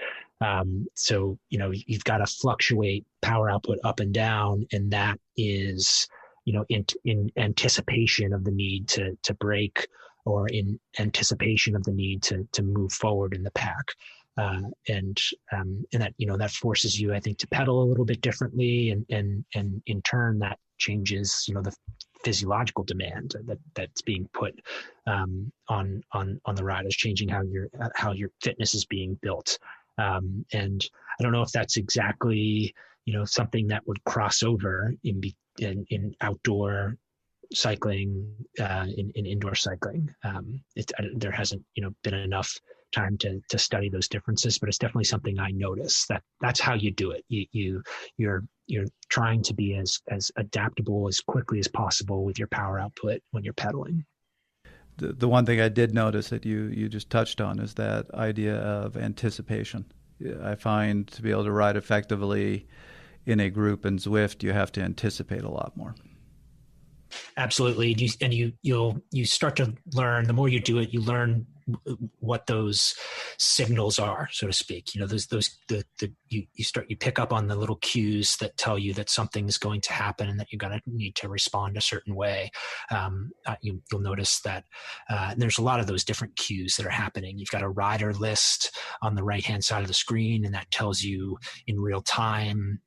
E: So you've got to fluctuate power output up and down, and that is in anticipation of the need to break, or in anticipation of the need to move forward in the pack. And that, that forces you, I think, to pedal a little bit differently. And in turn, that changes, the physiological demand that's being put on the riders, changing how your fitness is being built. And I don't know if that's exactly, something that would cross over in outdoor cycling, in indoor cycling. There hasn't, been enough time to study those differences, but it's definitely something I notice that's how you do it. You're trying to be as adaptable as quickly as possible with your power output when you're pedaling.
D: The one thing I did notice that you just touched on is that idea of anticipation. I find to be able to ride effectively in a group in Zwift, you have to anticipate a lot more. Absolutely.
E: You start to learn, the more you do it, you learn what those signals are, so to speak. You pick up on the little cues that tell you that something's going to happen and that you're going to need to respond a certain way. You'll notice that there's a lot of those different cues that are happening. You've got a rider list on the right-hand side of the screen, and that tells you in real time,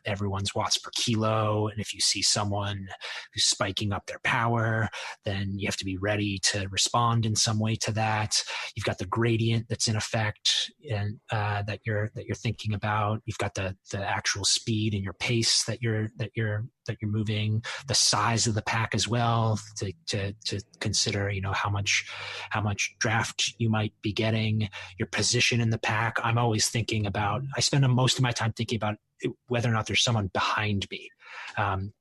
E: everyone's watts per kilo. And if you see someone who's spiking up their power, then you have to be ready to respond in some way to that. You've got the gradient that's in effect, and that you're thinking about. You've got the actual speed and your pace that you're moving, the size of the pack as well, to consider, how much draft you might be getting, your position in the pack. I'm always thinking about, I spend most of my time thinking about whether or not there's someone behind me.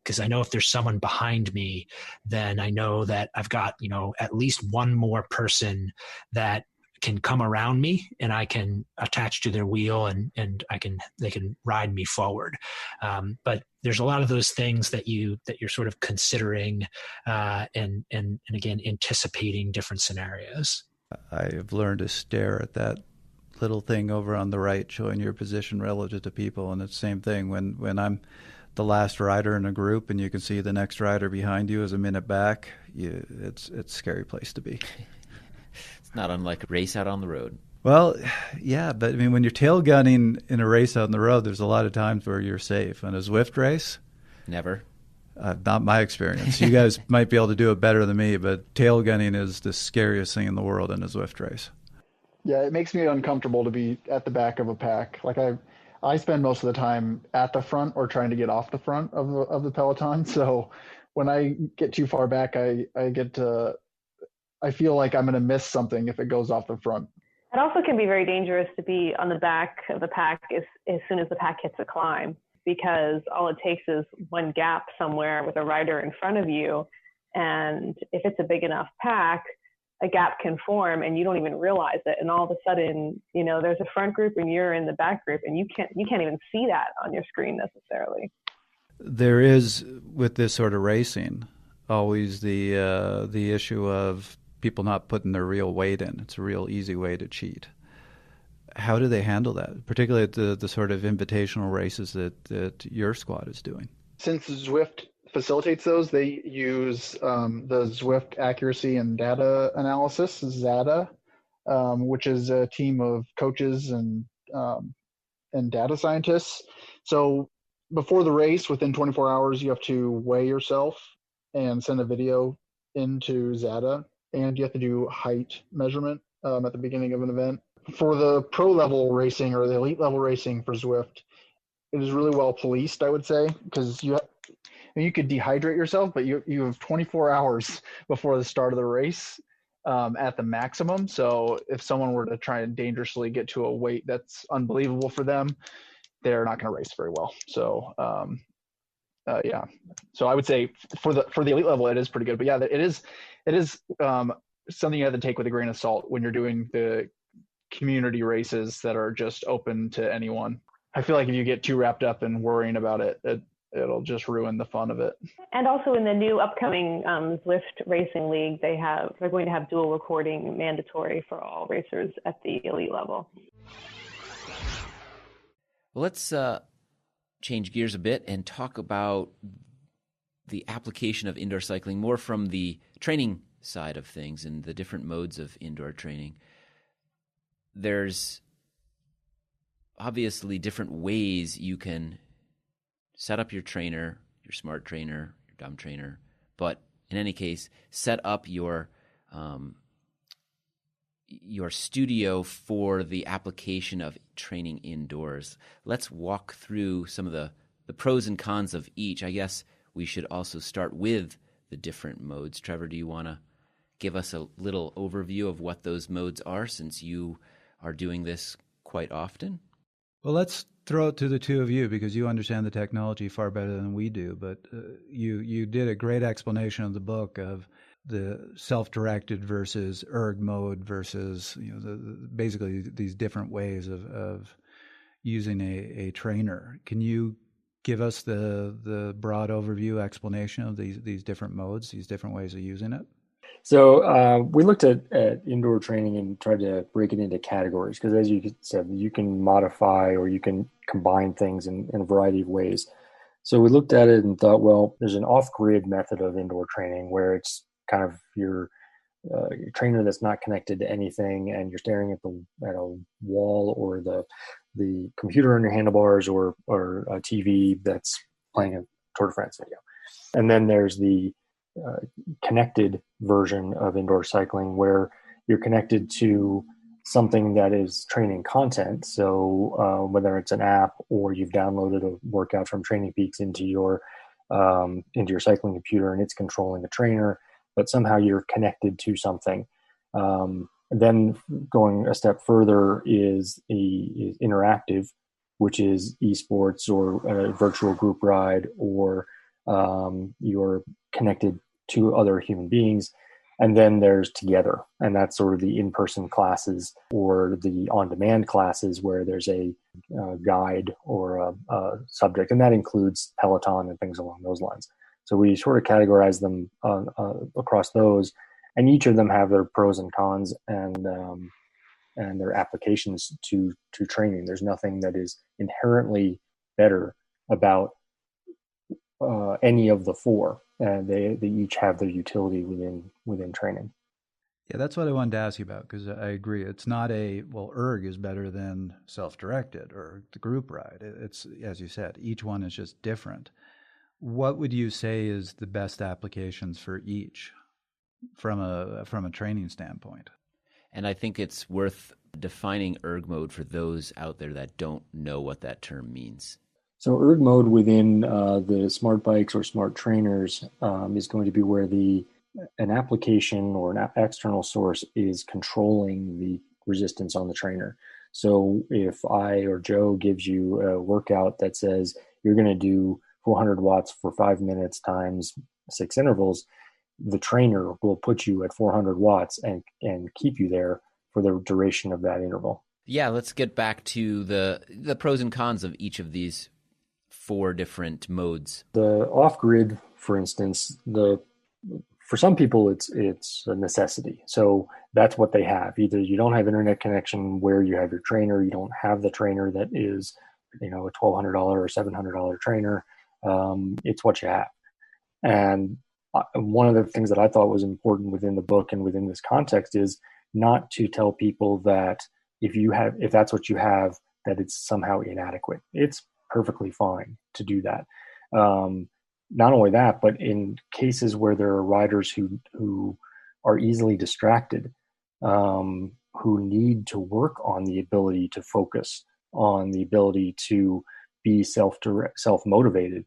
E: Because I know if there's someone behind me, then I know that I've got, at least one more person that can come around me and I can attach to their wheel and they can ride me forward. But there's a lot of those things that you're sort of considering, and again, anticipating different scenarios.
D: I have learned to stare at that little thing over on the right showing your position relative to people. And it's the same thing when I'm the last rider in a group and you can see the next rider behind you is a minute back. It's a scary place to be.
A: It's not unlike a race out on the road.
D: Well, yeah, but I mean, when you're tail gunning in a race out on the road, there's a lot of times where you're safe. In a Zwift race,
A: never.
D: Not my experience. You guys might be able to do it better than me, but tail gunning is the scariest thing in the world in a Zwift race.
F: Yeah, it makes me uncomfortable to be at the back of a pack. Like I spend most of the time at the front or trying to get off the front of the peloton. So when I get too far back, I feel like I'm going to miss something if it goes off the front.
G: It also can be very dangerous to be on the back of the pack as soon as the pack hits a climb, because all it takes is one gap somewhere with a rider in front of you. And if it's a big enough pack, a gap can form and you don't even realize it. And all of a sudden, there's a front group and you're in the back group, and you can't even see that on your screen necessarily.
D: There is, with this sort of racing, always the issue of people not putting their real weight in. It's a real easy way to cheat. How do they handle that, particularly at the sort of invitational races that your squad is doing?
F: Since Zwift facilitates those, they use the Zwift Accuracy and Data Analysis, ZADA, which is a team of coaches and data scientists. So before the race, within 24 hours, you have to weigh yourself and send a video into ZADA, and you have to do height measurement at the beginning of an event. For the pro level racing or the elite level racing for Zwift, it is really well policed, I would say, because you could dehydrate yourself, but you have 24 hours before the start of the race at the maximum. So if someone were to try and dangerously get to a weight that's unbelievable for them, they're not going to race very well. So yeah. So I would say for the elite level, it is pretty good. But yeah, it is something you have to take with a grain of salt when you're doing the community races that are just open to anyone. I feel like if you get too wrapped up in worrying about it, it'll just ruin the fun of it.
G: And also in the new upcoming Zwift Racing League, they're going to have dual recording mandatory for all racers at the elite level.
A: Well, let's change gears a bit and talk about the application of indoor cycling more from the training side of things and the different modes of indoor training. There's obviously different ways you can set up your trainer, your smart trainer, your dumb trainer, but in any case, set up your studio for the application of training indoors. Let's walk through some of the pros and cons of each. I guess we should also start with the different modes. Trevor, do you want to give us a little overview of what those modes are, since you are doing this quite often?
D: Well, let's throw it to the two of you, because you understand the technology far better than we do. But you did a great explanation of the book of the self-directed versus erg mode versus basically these different ways of using a trainer. Can you give us the broad overview explanation of these different modes, these different ways of using it?
C: So we looked at indoor training and tried to break it into categories, because as you said, you can modify or you can combine things in a variety of ways. So we looked at it and thought, well, there's an off-grid method of indoor training where it's kind of your trainer that's not connected to anything, and you're staring at a wall or the computer on your handlebars or a TV that's playing a Tour de France video. And then there's the connected version of indoor cycling where you're connected to something that is training content. So whether it's an app or you've downloaded a workout from Training Peaks into your cycling computer and it's controlling the trainer, but somehow you're connected to something. Then going a step further is interactive, which is esports or a virtual group ride, or you're connected to other human beings. And then there's together, and that's sort of the in-person classes or the on-demand classes where there's a guide or a subject, and that includes Peloton and things along those lines. So we sort of categorize them across those, and each of them have their pros and cons and their applications to training. There's nothing that is inherently better about any of the four. They each have their utility within training.
D: Yeah, that's what I wanted to ask you about, because I agree. It's not erg is better than self-directed or the group ride. It's, as you said, each one is just different. What would you say is the best applications for each from a training standpoint?
A: And I think it's worth defining erg mode for those out there that don't know what that term means.
C: So erg mode within the smart bikes or smart trainers is going to be where an application or an external source is controlling the resistance on the trainer. So if I or Joe gives you a workout that says you're going to do 400 watts for 5 minutes times 6 intervals, the trainer will put you at 400 watts and keep you there for the duration of that interval.
A: Yeah, let's get back to the pros and cons of each of these 4 different modes.
C: The off-grid, for instance, for some people it's a necessity. So that's what they have. Either you don't have internet connection where you have your trainer, you don't have the trainer that is, a $1,200 or $700 trainer. It's what you have. And one of the things that I thought was important within the book and within this context is not to tell people that if that's what you have, that it's somehow inadequate. It's perfectly fine to do that. Not only that, but in cases where there are riders who are easily distracted, who need to work on the ability to focus, on the ability to be self-motivated,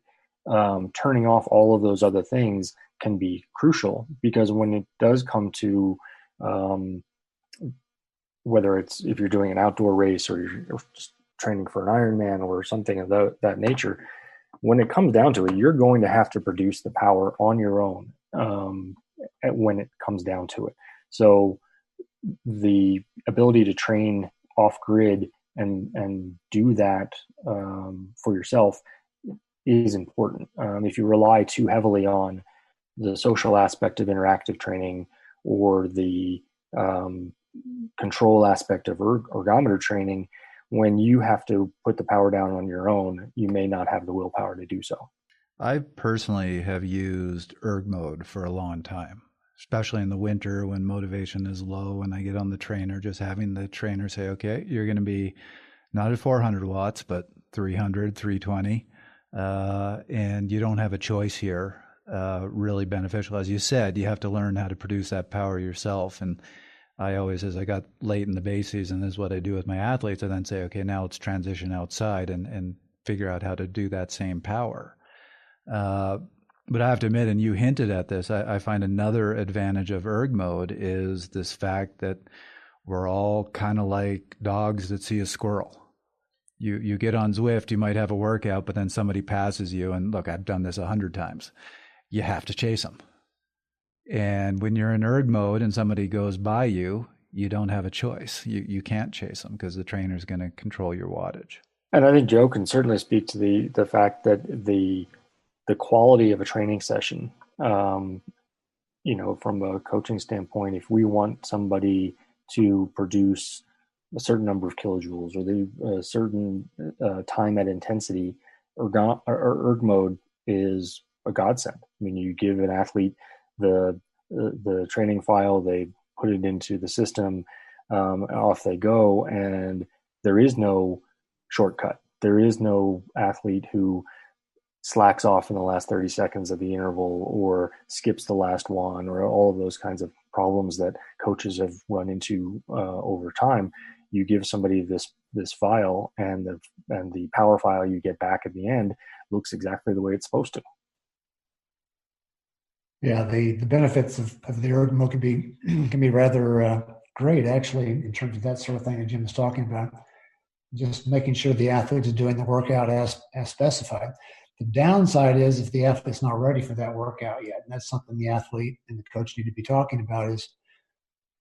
C: turning off all of those other things can be crucial, because when it does come to whether it's if you're doing an outdoor race or you're just training for an Ironman or something of that nature, when it comes down to it, you're going to have to produce the power on your own when it comes down to it. So the ability to train off grid and do that for yourself is important. If you rely too heavily on the social aspect of interactive training or the control aspect of ergometer training, when you have to put the power down on your own, you may not have the willpower to do so.
D: I personally have used erg mode for a long time, especially in the winter when motivation is low. And I get on the trainer, just having the trainer say, okay, you're going to be not at 400 watts, but 300, 320. And you don't have a choice here. Really beneficial. As you said, you have to learn how to produce that power yourself. And I always, as I got late in the base season, this is what I do with my athletes. I then say, okay, now let's transition outside and figure out how to do that same power. But I have to admit, and you hinted at this, I find another advantage of erg mode is this fact that we're all kind of like dogs that see a squirrel. You get on Zwift, you might have a workout, but then somebody passes you, and look, I've done this 100 times. You have to chase them. And when you're in erg mode and somebody goes by you, you don't have a choice. You can't chase them because the trainer's going to control your wattage.
C: And I think Joe can certainly speak to the fact that the quality of a training session, from a coaching standpoint, if we want somebody to produce a certain number of kilojoules or a certain time at intensity, erg mode is a godsend. I mean, you give an athlete the training file, they put it into the system, off they go, and there is no shortcut. There is no athlete who slacks off in the last 30 seconds of the interval or skips the last one, or all of those kinds of problems that coaches have run into over time. You give somebody this file, and the power file you get back at the end looks exactly the way it's supposed to.
B: Yeah, the benefits of the erg mode can be rather great, actually, in terms of that sort of thing that Jim was talking about. Just making sure the athlete is doing the workout as specified. The downside is if the athlete's not ready for that workout yet, and that's something the athlete and the coach need to be talking about, is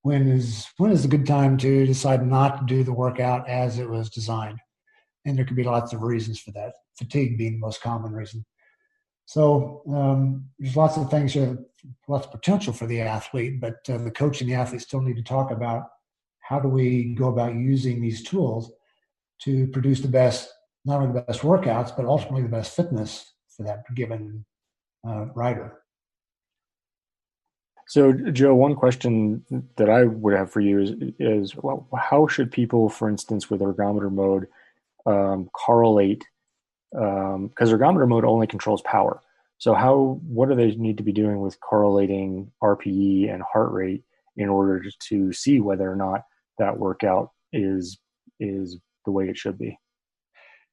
B: when is a good time to decide not to do the workout as it was designed. And there could be lots of reasons for that, fatigue being the most common reason. So there's lots of things, lots of potential for the athlete, but the coach and the athlete still need to talk about how do we go about using these tools to produce the best, not only the best workouts, but ultimately the best fitness for that given rider.
C: So, Joe, one question that I would have for you is well, how should people, for instance, with ergometer mode, correlate? Because ergometer mode only controls power. So, what do they need to be doing with correlating RPE and heart rate in order to see whether or not that workout is the way it should be?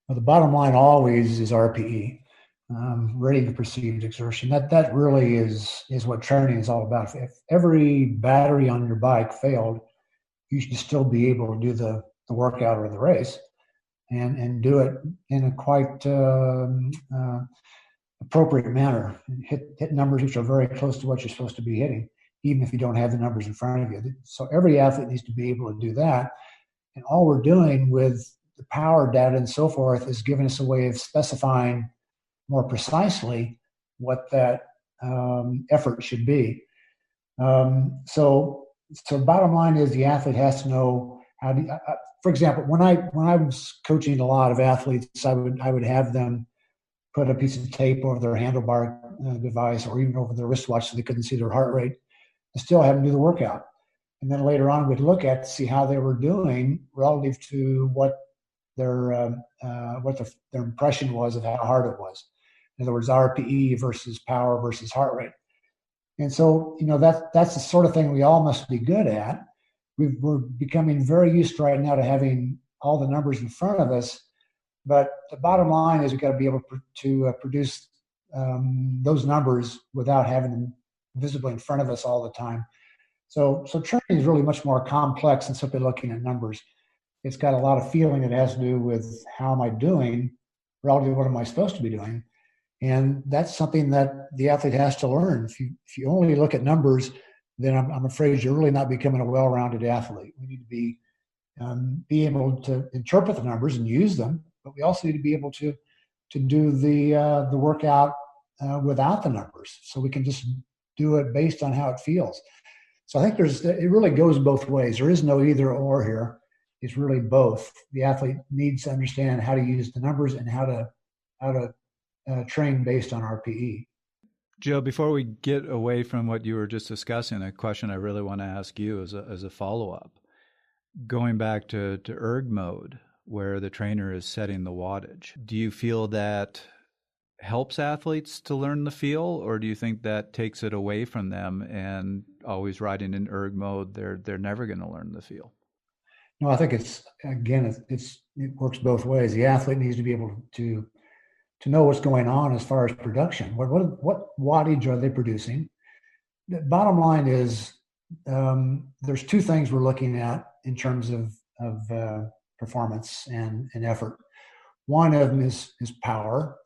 B: Well, the bottom line always is RPE, ready to perceived exertion. That really is what training is all about. If every battery on your bike failed, you should still be able to do the workout or the race and do it in a quite appropriate manner. Hit numbers which are very close to what you're supposed to be hitting, even if you don't have the numbers in front of you. So every athlete needs to be able to do that. And all we're doing with the power data and so forth is giving us a way of specifying more precisely what that effort should be. So bottom line is the athlete has to know how to. For example, when I was coaching a lot of athletes, I would have them put a piece of tape over their handlebar device or even over their wristwatch so they couldn't see their heart rate, and still have them do the workout. And then later on, we'd look at to see how they were doing relative to what their impression was of how hard it was. In other words, RPE versus power versus heart rate. And so, that's the sort of thing we all must be good at. We're becoming very used right now to having all the numbers in front of us. But the bottom line is we've got to be able to produce those numbers without having them visibly in front of us all the time. So training is really much more complex than simply looking at numbers. It's got a lot of feeling that has to do with how am I doing relative to what am I supposed to be doing. And that's something that the athlete has to learn. If you only look at numbers, then I'm afraid you're really not becoming a well-rounded athlete. We need to be able to interpret the numbers and use them, but we also need to be able to do the workout without the numbers, so we can just do it based on how it feels. So I think it really goes both ways. There is no either or here. It's really both. The athlete needs to understand how to use the numbers and how to train based on RPE.
D: Joe, before we get away from what you were just discussing, a question I really want to ask you as a follow-up. Going back to erg mode, where the trainer is setting the wattage, do you feel that helps athletes to learn the feel, or do you think that takes it away from them and always riding in erg mode, they're never going to learn the feel?
B: No, I think it works both ways. The athlete needs to be able to know what's going on as far as production. What wattage are they producing? The bottom line is there's two things we're looking at in terms of performance and effort. One of them is power,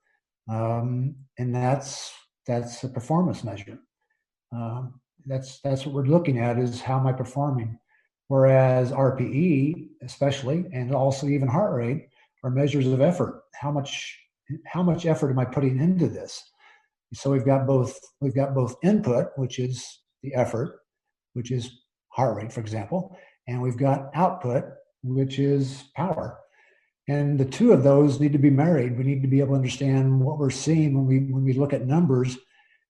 B: and that's a performance measure. That's what we're looking at, is how am I performing? Whereas RPE, especially, and also even heart rate, are measures of effort. How much effort am I putting into this? So we've got both input, which is the effort, which is heart rate, for example, and we've got output, which is power. And the two of those need to be married. We need to be able to understand what we're seeing when we look at numbers,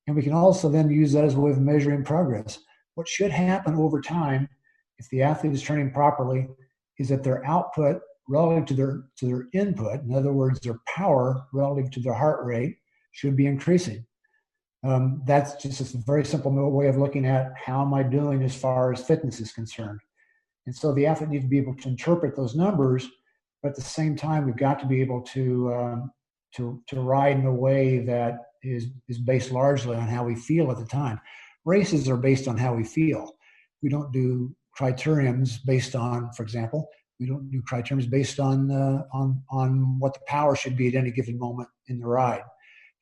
B: and we can also then use that as a way of measuring progress. What should happen over time, if the athlete is training properly, is that their output relative to their input, in other words, their power relative to their heart rate, should be increasing. That's just a very simple way of looking at how am I doing as far as fitness is concerned. And so the athlete needs to be able to interpret those numbers, but at the same time, we've got to be able to ride in a way that is based largely on how we feel at the time. Races are based on how we feel. We don't do criteriums based on, for example, we don't do criteriums based on what the power should be at any given moment in the ride.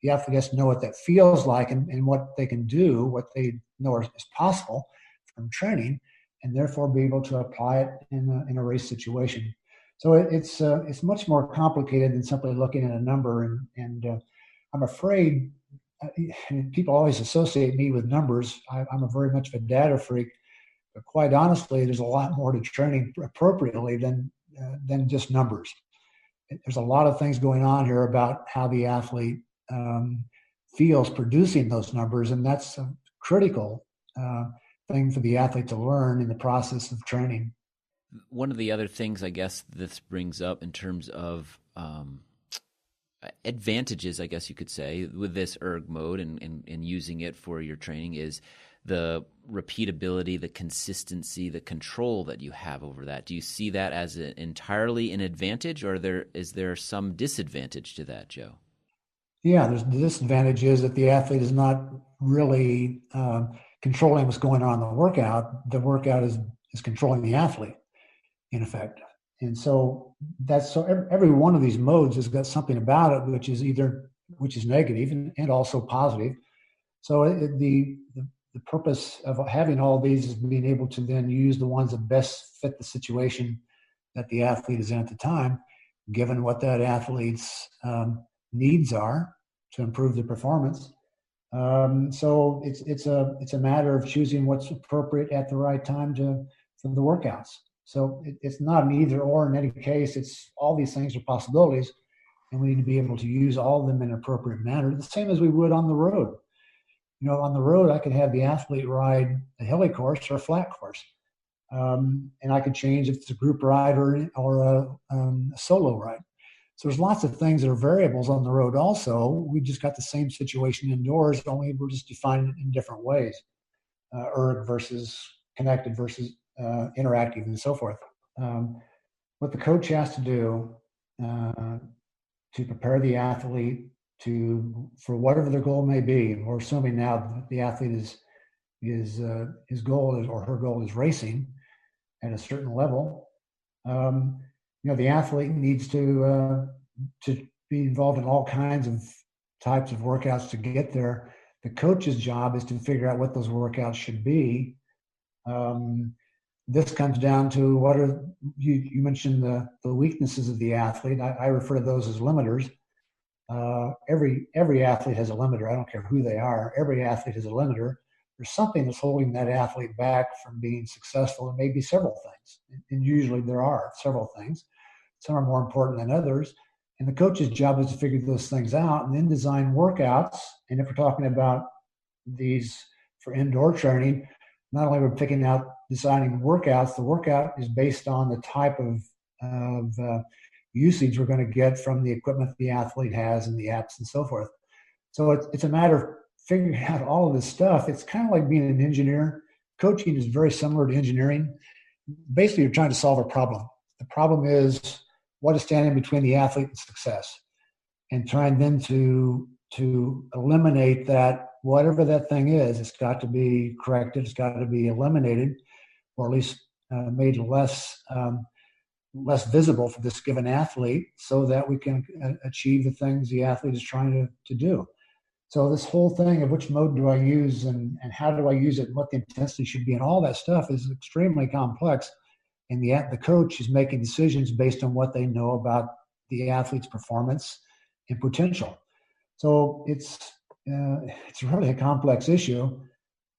B: The athlete has to know what that feels like and what they can do, what they know is possible from training, and therefore be able to apply it in a race situation. So it's much more complicated than simply looking at a number. And I'm afraid people always associate me with numbers. I'm very much of a data freak. But quite honestly, there's a lot more to training appropriately than just numbers. There's a lot of things going on here about how the athlete feels producing those numbers, and that's a critical thing for the athlete to learn in the process of training.
A: One of the other things I guess this brings up in terms of advantages, I guess you could say, with this erg mode and using it for your training is the repeatability, the consistency, the control that you have over that. Do you see that as entirely an advantage, or is there some disadvantage to that, Joe?
B: Yeah, the disadvantage is that the athlete is not really controlling what's going on in the workout. The workout is controlling the athlete, in effect. And so every one of these modes has got something about it which is negative and also positive. So the purpose of having all these is being able to then use the ones that best fit the situation that the athlete is in at the time, given what that athlete's needs are to improve the performance. So it's a matter of choosing what's appropriate at the right time for the workouts. So it's not an either or in any case. It's all these things are possibilities, and we need to be able to use all of them in an appropriate manner, the same as we would on the road. You know, on the road, I could have the athlete ride a hilly course or a flat course. And I could change if it's a group ride or a solo ride. So there's lots of things that are variables on the road also. We just got the same situation indoors, only we're just defining it in different ways. Erg versus connected versus interactive and so forth. What the coach has to do to prepare the athlete for whatever their goal may be. And we're assuming now that the athlete his goal is, or her goal is racing at a certain level. The athlete needs to be involved in all kinds of types of workouts to get there. The coach's job is to figure out what those workouts should be. This comes down to what are you mentioned the weaknesses of the athlete. I refer to those as limiters. Every athlete has a limiter. I don't care who they are. Every athlete has a limiter. There's something that's holding that athlete back from being successful. It may be several things, and usually there are several things. Some are more important than others, And the coach's job is to figure those things out and then design workouts. And if we're talking about these for indoor training, not only we're picking out designing workouts, the workout is based on the type of usage we're going to get from the equipment the athlete has and the apps and so forth. So it's a matter of figuring out all of this stuff. It's kind of like being an engineer. Coaching is very similar to engineering. Basically, you're trying to solve a problem. The problem is what is standing between the athlete and success, and trying then to eliminate that, whatever that thing is. It's got to be corrected. It's got to be eliminated, or at least made less visible for this given athlete, so that we can achieve the things the athlete is trying to do. So this whole thing of which mode do I use and how do I use it and what the intensity should be and all that stuff is extremely complex. And the coach is making decisions based on what they know about the athlete's performance and potential. So it's really a complex issue.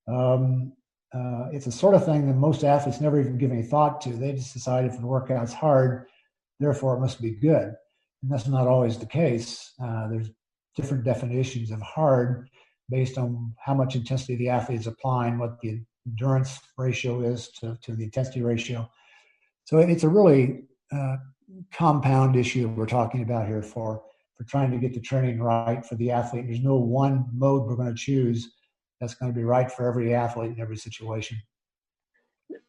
B: It's a sort of thing that most athletes never even give any thought to. They just decide if the workout's hard, therefore it must be good. And that's not always the case. There's different definitions of hard based on how much intensity the athlete is applying, what the endurance ratio is to the intensity ratio. So it's a really compound issue we're talking about here for trying to get the training right for the athlete. There's no one mode we're going to choose that's going to be right for every athlete in every situation.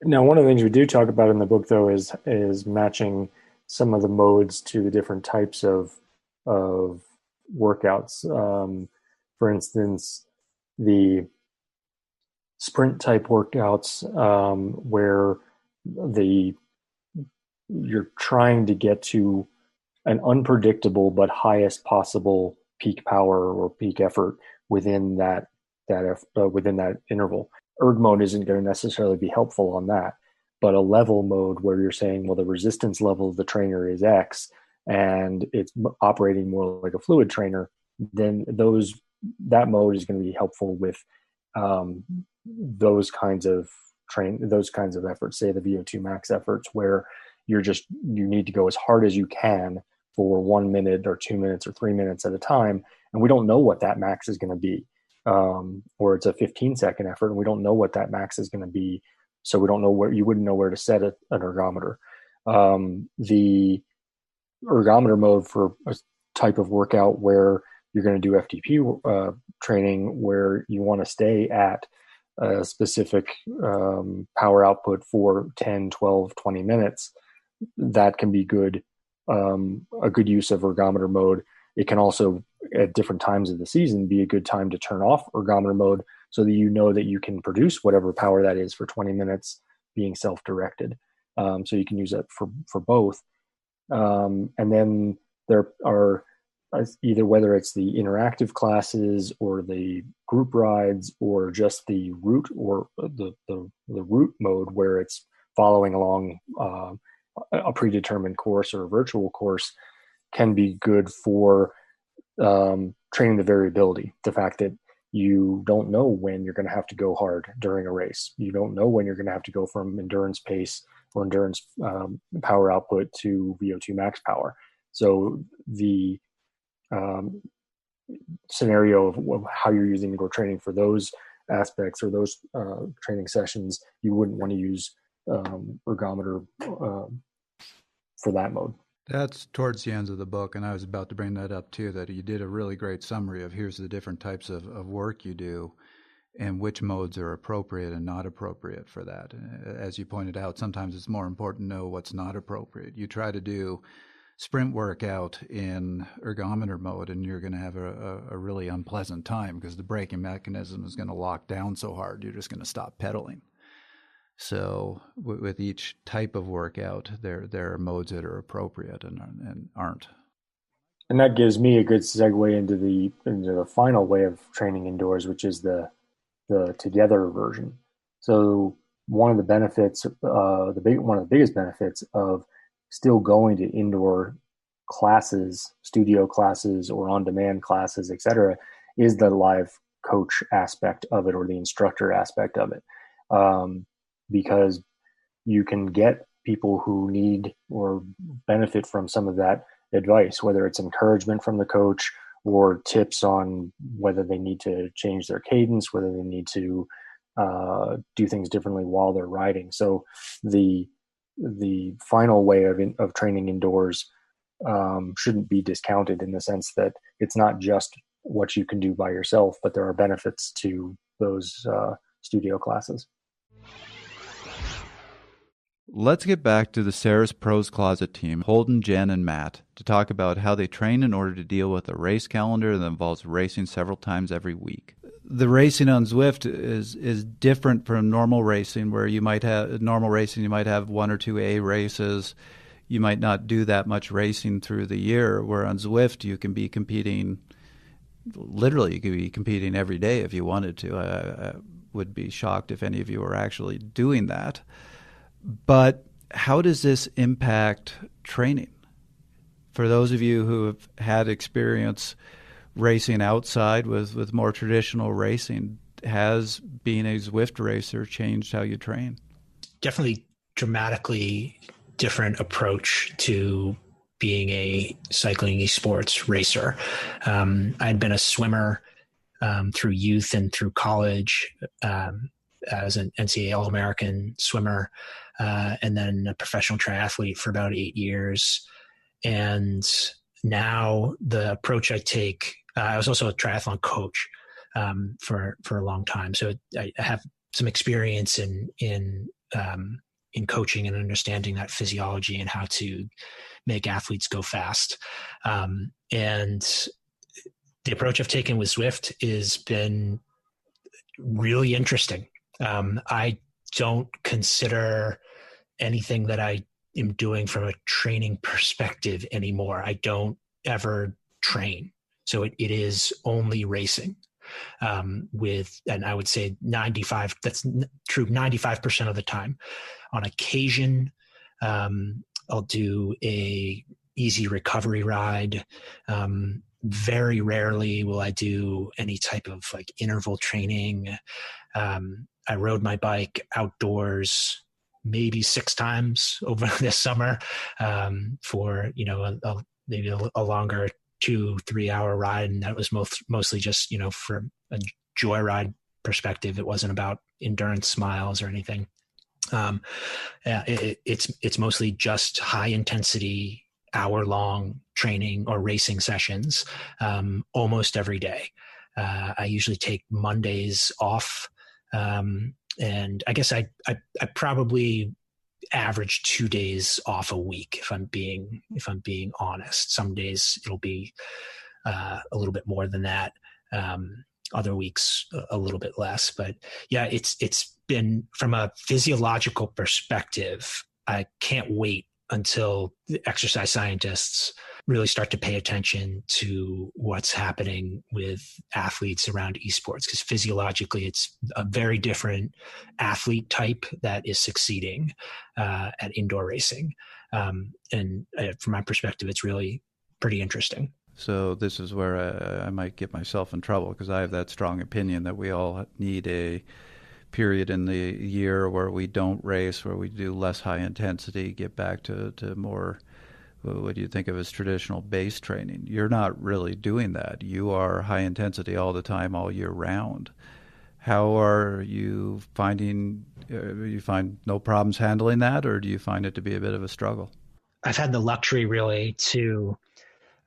C: Now, one of the things we do talk about in the book, though, is matching some of the modes to the different types of workouts. For instance, the sprint type workouts, where you're trying to get to an unpredictable but highest possible peak power or peak effort within that interval. Erg mode isn't going to necessarily be helpful on that, but a level mode where you're saying, well, the resistance level of the trainer is X and it's operating more like a fluid trainer, then that mode is going to be helpful with those kinds of efforts, say the VO2 max efforts, where you need to go as hard as you can for 1 minute or 2 minutes or 3 minutes at a time. And we don't know what that max is going to be. Or it's a 15-second effort and we don't know what that max is going to be. So we don't know you wouldn't know where to set an ergometer. The ergometer mode for a type of workout where you're going to do FTP training, where you want to stay at a specific power output for 10, 12, 20 minutes, that can be good. A good use of ergometer mode. It can also, at different times of the season, be a good time to turn off ergometer mode so that you know that you can produce whatever power that is for 20 minutes being self-directed. So you can use that for both. And then there are either, whether it's the interactive classes or the group rides or just the route or the route mode, where it's following along a predetermined course or a virtual course, can be good for training the variability. The fact that you don't know when you're going to have to go hard during a race. You don't know when you're going to have to go from endurance pace or endurance power output to VO2 max power. So the scenario of how you're using indoor training for those aspects or those training sessions, you wouldn't want to use ergometer for that mode.
D: That's towards the ends of the book, and I was about to bring that up too, that you did a really great summary of here's the different types of work you do and which modes are appropriate and not appropriate for that. As you pointed out, sometimes it's more important to know what's not appropriate. You try to do sprint workout in ergometer mode and you're going to have a really unpleasant time because the braking mechanism is going to lock down so hard you're just going to stop pedaling. So with each type of workout, there are modes that are appropriate and aren't.
C: And that gives me a good segue into the final way of training indoors, which is the together version. So one of the benefits, one of the biggest benefits of still going to indoor classes, studio classes, or on-demand classes, etc., is the live coach aspect of it, or the instructor aspect of it. Because you can get people who need or benefit from some of that advice, whether it's encouragement from the coach or tips on whether they need to change their cadence, whether they need to do things differently while they're riding. So the final way of training indoors shouldn't be discounted, in the sense that it's not just what you can do by yourself, but there are benefits to those studio classes.
D: Let's get back to the Sarah's Pros Closet team, Holden, Jen, and Matt, to talk about how they train in order to deal with a race calendar that involves racing several times every week. The racing on Zwift is different from normal racing, where you might have one or two A races. You might not do that much racing through the year, where on Zwift you can be competing, literally you could be competing every day if you wanted to. I would be shocked if any of you are actually doing that. But how does this impact training? For those of you who have had experience racing outside with more traditional racing, has being a Zwift racer changed how you train?
E: Definitely dramatically different approach to being a cycling esports racer. I'd been a swimmer through youth and through college, as an NCAA All-American swimmer, and then a professional triathlete for about 8 years. And now the approach I take, I was also a triathlon coach for a long time. So I have some experience in coaching and understanding that physiology and how to make athletes go fast. And the approach I've taken with Zwift has been really interesting. I don't consider anything that I am doing from a training perspective anymore. I don't ever train. So it is only racing and I would say 95, that's true 95% of the time. On occasion, I'll do a easy recovery ride. Very rarely will I do any type of like interval training. I rode my bike outdoors maybe 6 times over this summer for, maybe a longer 2-3 hour ride. And that was mostly just, from a joyride perspective. It wasn't about endurance miles or anything. It's mostly just high intensity, hour-long training or racing sessions almost every day. I usually take Mondays off, and I guess I probably average 2 days off a week if I'm being honest. Some days it'll be a little bit more than that. Other weeks a little bit less. But yeah, it's been, from a physiological perspective, I can't wait until the exercise scientists really start to pay attention to what's happening with athletes around esports, because physiologically it's a very different athlete type that is succeeding at indoor racing. And from my perspective, it's really pretty interesting.
D: So this is where I might get myself in trouble, because I have that strong opinion that we all need a period in the year where we don't race, where we do less high intensity, get back to more what do you think of as traditional base training. You're not really doing that. You are high intensity all the time, all year round. How are you finding, you find no problems handling that, or do you find it to be a bit of a struggle?
E: I've had the luxury really to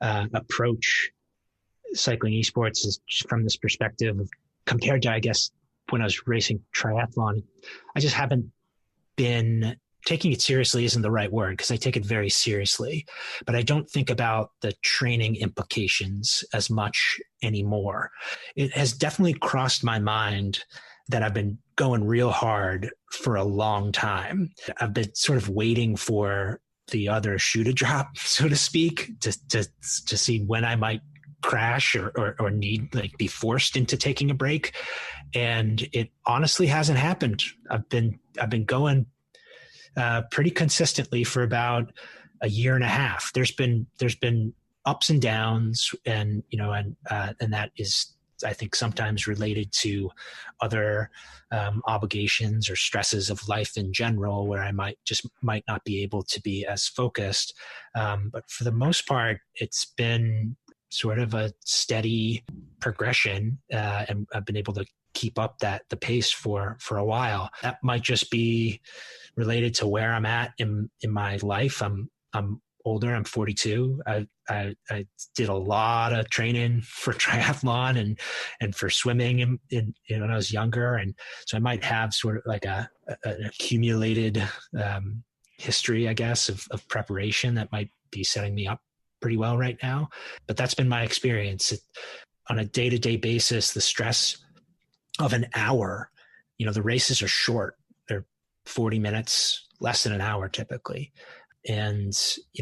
E: approach cycling esports from this perspective of, compared to, I guess, when I was racing triathlon, I just haven't been taking it seriously isn't the right word, because I take it very seriously, but I don't think about the training implications as much anymore. It has definitely crossed my mind that I've been going real hard for a long time. I've been sort of waiting for the other shoe to drop, so to speak, to see when I might crash or need, be forced into taking a break. And it honestly hasn't happened. I've been going pretty consistently for about a year and a half. There's been ups and downs, and that is I think sometimes related to other obligations or stresses of life in general, where I might not be able to be as focused. But for the most part, it's been sort of a steady progression, and I've been able to keep up the pace for a while. That might just be related to where I'm at in my life. I'm older. I'm 42. I did a lot of training for triathlon and for swimming when I was younger, and so I might have sort of like an accumulated history, I guess, of preparation that might be setting me up pretty well right now. But that's been my experience. On a day-to-day basis, the stress of an hour, the races are short. They're 40 minutes, less than an hour typically. And,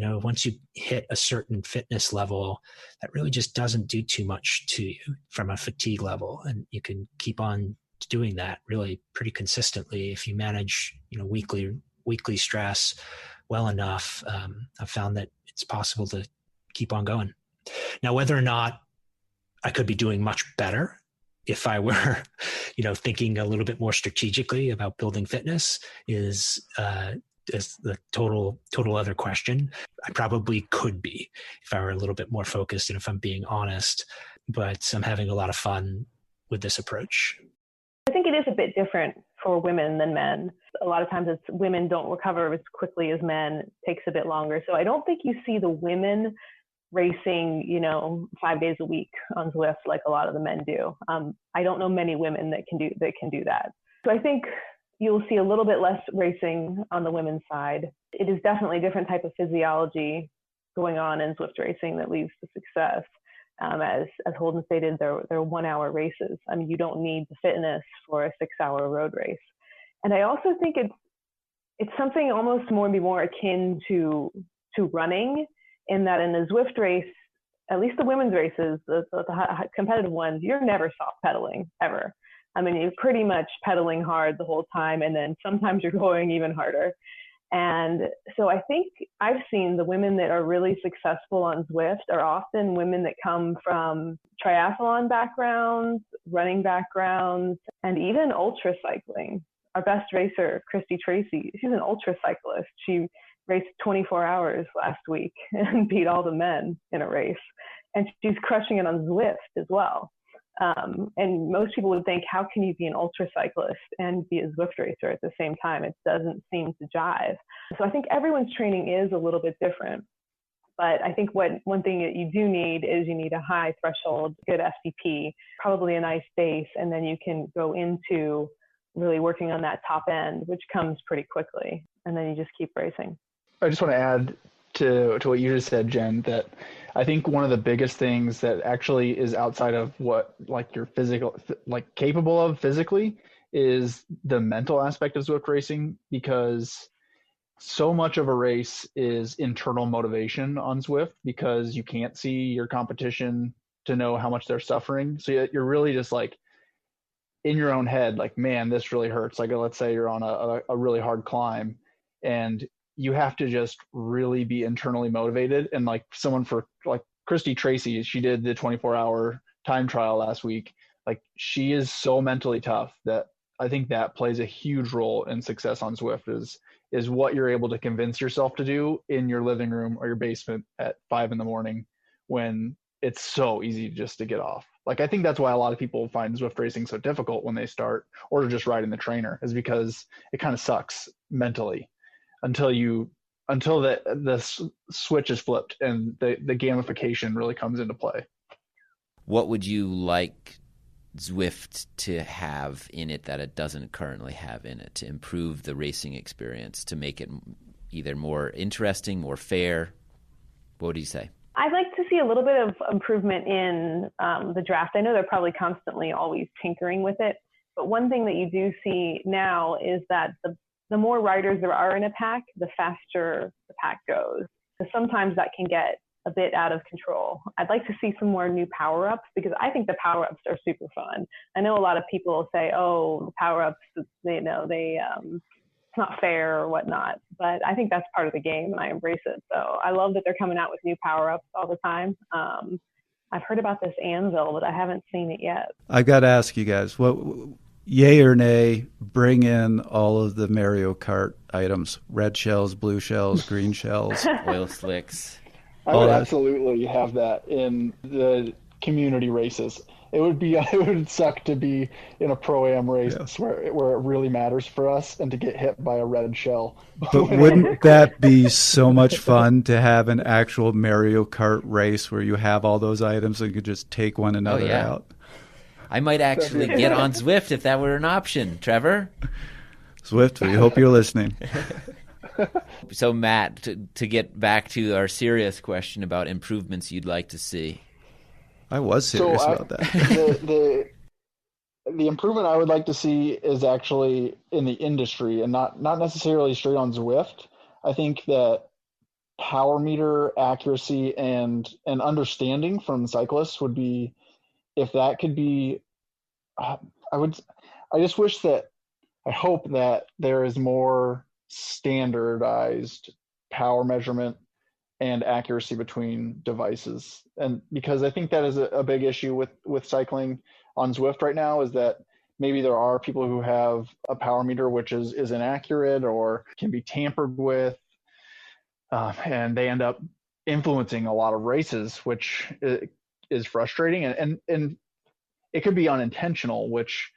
E: once you hit a certain fitness level, that really just doesn't do too much to you from a fatigue level. And you can keep on doing that really pretty consistently if you manage, weekly stress well enough. I've found that it's possible to keep on going. Now, whether or not I could be doing much better if I were, thinking a little bit more strategically about building fitness is the total other question. I probably could be if I were a little bit more focused and if I'm being honest, but I'm having a lot of fun with this approach.
G: I think it is a bit different for women than men. A lot of times it's women don't recover as quickly as men. It takes a bit longer. So I don't think you see the women racing, 5 days a week on Zwift like a lot of the men do. I don't know many women that can do that. So I think you'll see a little bit less racing on the women's side. It is definitely a different type of physiology going on in Zwift racing that leads to success. As Holden stated, they're 1 hour races. I mean, you don't need the fitness for a 6 hour road race. And I also think it's something almost more akin to running, in that in the Zwift race, at least the women's races, the competitive ones, you're never soft pedaling ever. I mean, you're pretty much pedaling hard the whole time, and then sometimes you're going even harder. And so I think I've seen the women that are really successful on Zwift are often women that come from triathlon backgrounds, running backgrounds, and even ultra cycling. Our best racer, Christy Tracy, she's an ultra cyclist. She raced 24 hours last week and beat all the men in a race. And she's crushing it on Zwift as well. And most people would think, how can you be an ultra cyclist and be a Zwift racer at the same time? It doesn't seem to jive. So I think everyone's training is a little bit different. But I think one thing that you do need is you need a high threshold, good FTP, probably a nice base, and then you can go into really working on that top end, which comes pretty quickly. And then you just keep racing.
F: I just want to add to what you just said, Jen, that I think one of the biggest things that actually is outside of what you're capable of physically is the mental aspect of Zwift racing, because so much of a race is internal motivation on Zwift because you can't see your competition to know how much they're suffering. So you're really just in your own head, man, this really hurts. Let's say you're on a really hard climb and you have to just really be internally motivated. And someone for Christy Tracy, she did the 24-hour time trial last week. She is so mentally tough that I think that plays a huge role in success on Zwift is what you're able to convince yourself to do in your living room or your basement at 5 a.m. when it's so easy just to get off. I think that's why a lot of people find Zwift racing so difficult when they start, or just riding the trainer, is because it kind of sucks mentally until the switch is flipped and the gamification really comes into play.
A: What would you like Zwift to have in it that it doesn't currently have in it to improve the racing experience, to make it either more interesting, more fair? What do you say?
G: I'd like to see a little bit of improvement in the draft. I know they're probably constantly always tinkering with it, but one thing that you do see now is that the more riders there are in a pack, the faster the pack goes. So sometimes that can get a bit out of control. I'd like to see some more new power-ups, because I think the power-ups are super fun. I know a lot of people say, oh, the power-ups, it's not fair or whatnot, but I think that's part of the game and I embrace it. So I love that they're coming out with new power-ups all the time. I've heard about this anvil, but I haven't seen it yet.
D: I got to ask you guys, what, yay or nay, bring in all of the Mario Kart items, red shells, blue shells, green shells,
A: oil slicks.
F: I would absolutely have that in the community races. It would suck to be in a pro-am race where it really matters for us and to get hit by a red shell.
D: But wouldn't that be so much fun to have an actual Mario Kart race where you have all those items and could just take one another out?
A: I might actually get on Zwift if that were an option, Trevor.
D: Zwift, we hope you're listening.
A: So, Matt, to get back to our serious question about improvements you'd like to see.
D: I was serious about that.
F: The improvement I would like to see is actually in the industry and not necessarily straight on Zwift. I think that power meter accuracy and understanding from cyclists would be, if that could be, I just wish that, I hope that there is more standardized power measurement and accuracy between devices. And because I think that is a big issue with cycling on Zwift right now, is that maybe there are people who have a power meter which is inaccurate or can be tampered with, and they end up influencing a lot of races, which is frustrating. And it could be unintentional, which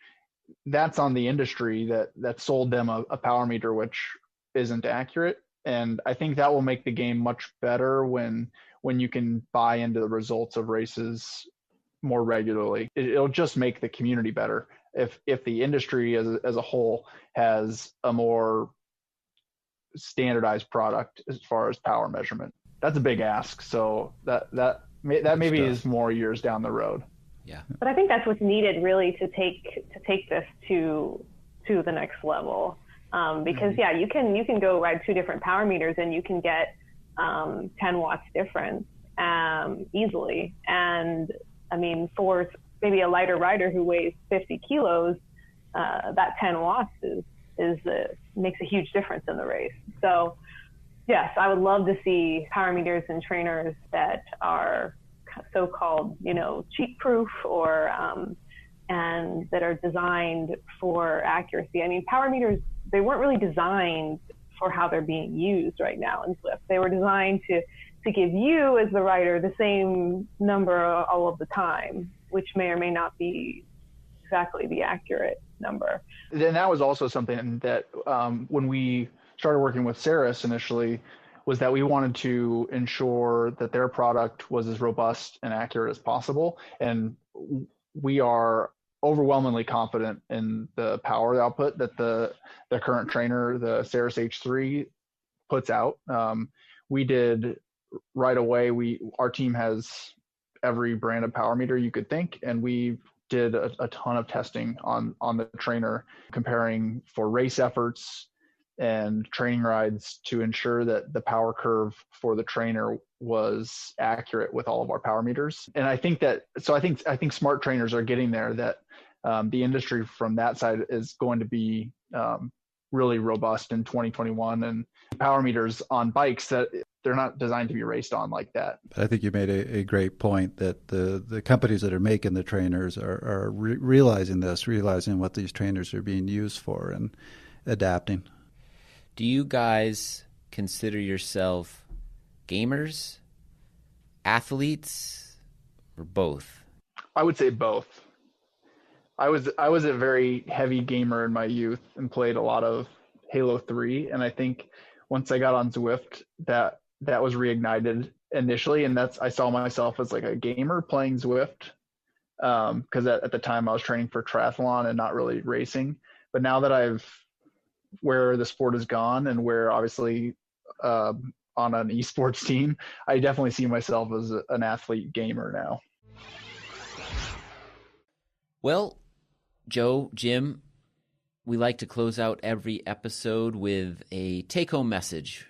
F: that's on the industry that sold them a power meter which isn't accurate. And I think that will make the game much better when you can buy into the results of races more regularly. It'll just make the community better if the industry as a whole has a more standardized product as far as power measurement. That's a big ask. So that maybe is more years down the road.
A: Yeah.
G: But I think that's what's needed really to take this to the next level. Because you can go ride two different power meters and you can get 10 watts difference easily. And I mean, for maybe a lighter rider who weighs 50 kilos, that 10 watts makes a huge difference in the race. So yes, I would love to see power meters and trainers that are so-called, cheat proof or and that are designed for accuracy. I mean, power meters, they weren't really designed for how they're being used right now in Zwift. They were designed to give you as the rider the same number all of the time, which may or may not be exactly the accurate number.
F: And that was also something that when we started working with Ceres initially, was that we wanted to ensure that their product was as robust and accurate as possible. And we are overwhelmingly confident in the power output that the current trainer, the Ceres H3, puts out. We did right away. Our team has every brand of power meter you could think, and we did a ton of testing on the trainer, comparing for race efforts and training rides to ensure that the power curve for the trainer was accurate with all of our power meters. And I think smart trainers are getting there, that the industry from that side is going to be really robust in 2021, and power meters on bikes that they're not designed to be raced on like that.
D: I think you made a great point that the companies that are making the trainers are realizing what these trainers are being used for and adapting.
A: Do you guys consider yourself gamers, athletes, or both?
F: I would say both. I was a very heavy gamer in my youth and played a lot of Halo 3, and I think once I got on Zwift, that was reignited initially, and I saw myself as like a gamer playing Zwift, because at the time I was training for triathlon and not really racing. But now that where the sport has gone and where obviously on an esports team, I definitely see myself as an athlete gamer now.
A: Well, Joe, Jim, we like to close out every episode with a take-home message.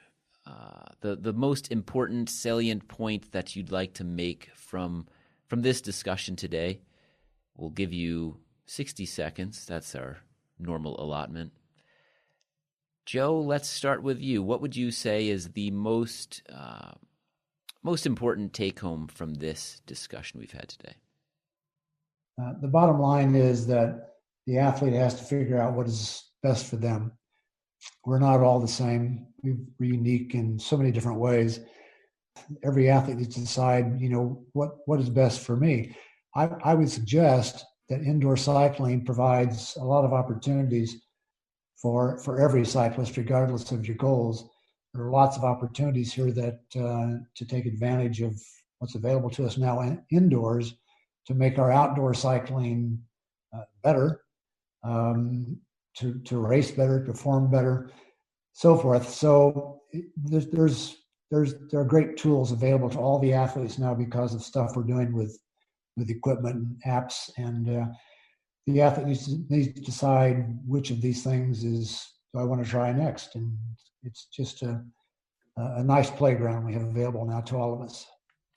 A: The most important salient point that you'd like to make from this discussion today. We'll give you 60 seconds. That's our normal allotment. Joe, let's start with you. What would you say is the most most important take home from this discussion we've had today?
B: The bottom line is that the athlete has to figure out what is best for them. We're not all the same. We're unique in so many different ways. Every athlete needs to decide, what is best for me. I would suggest that indoor cycling provides a lot of opportunities for every cyclist, regardless of your goals. There are lots of opportunities here that to take advantage of what's available to us now indoors to make our outdoor cycling better, to race better, perform better, so forth. So there are great tools available to all the athletes now because of stuff we're doing with equipment and apps, and the athlete needs to decide which of these things do I want to try next. And it's just a nice playground we have available now to all of us.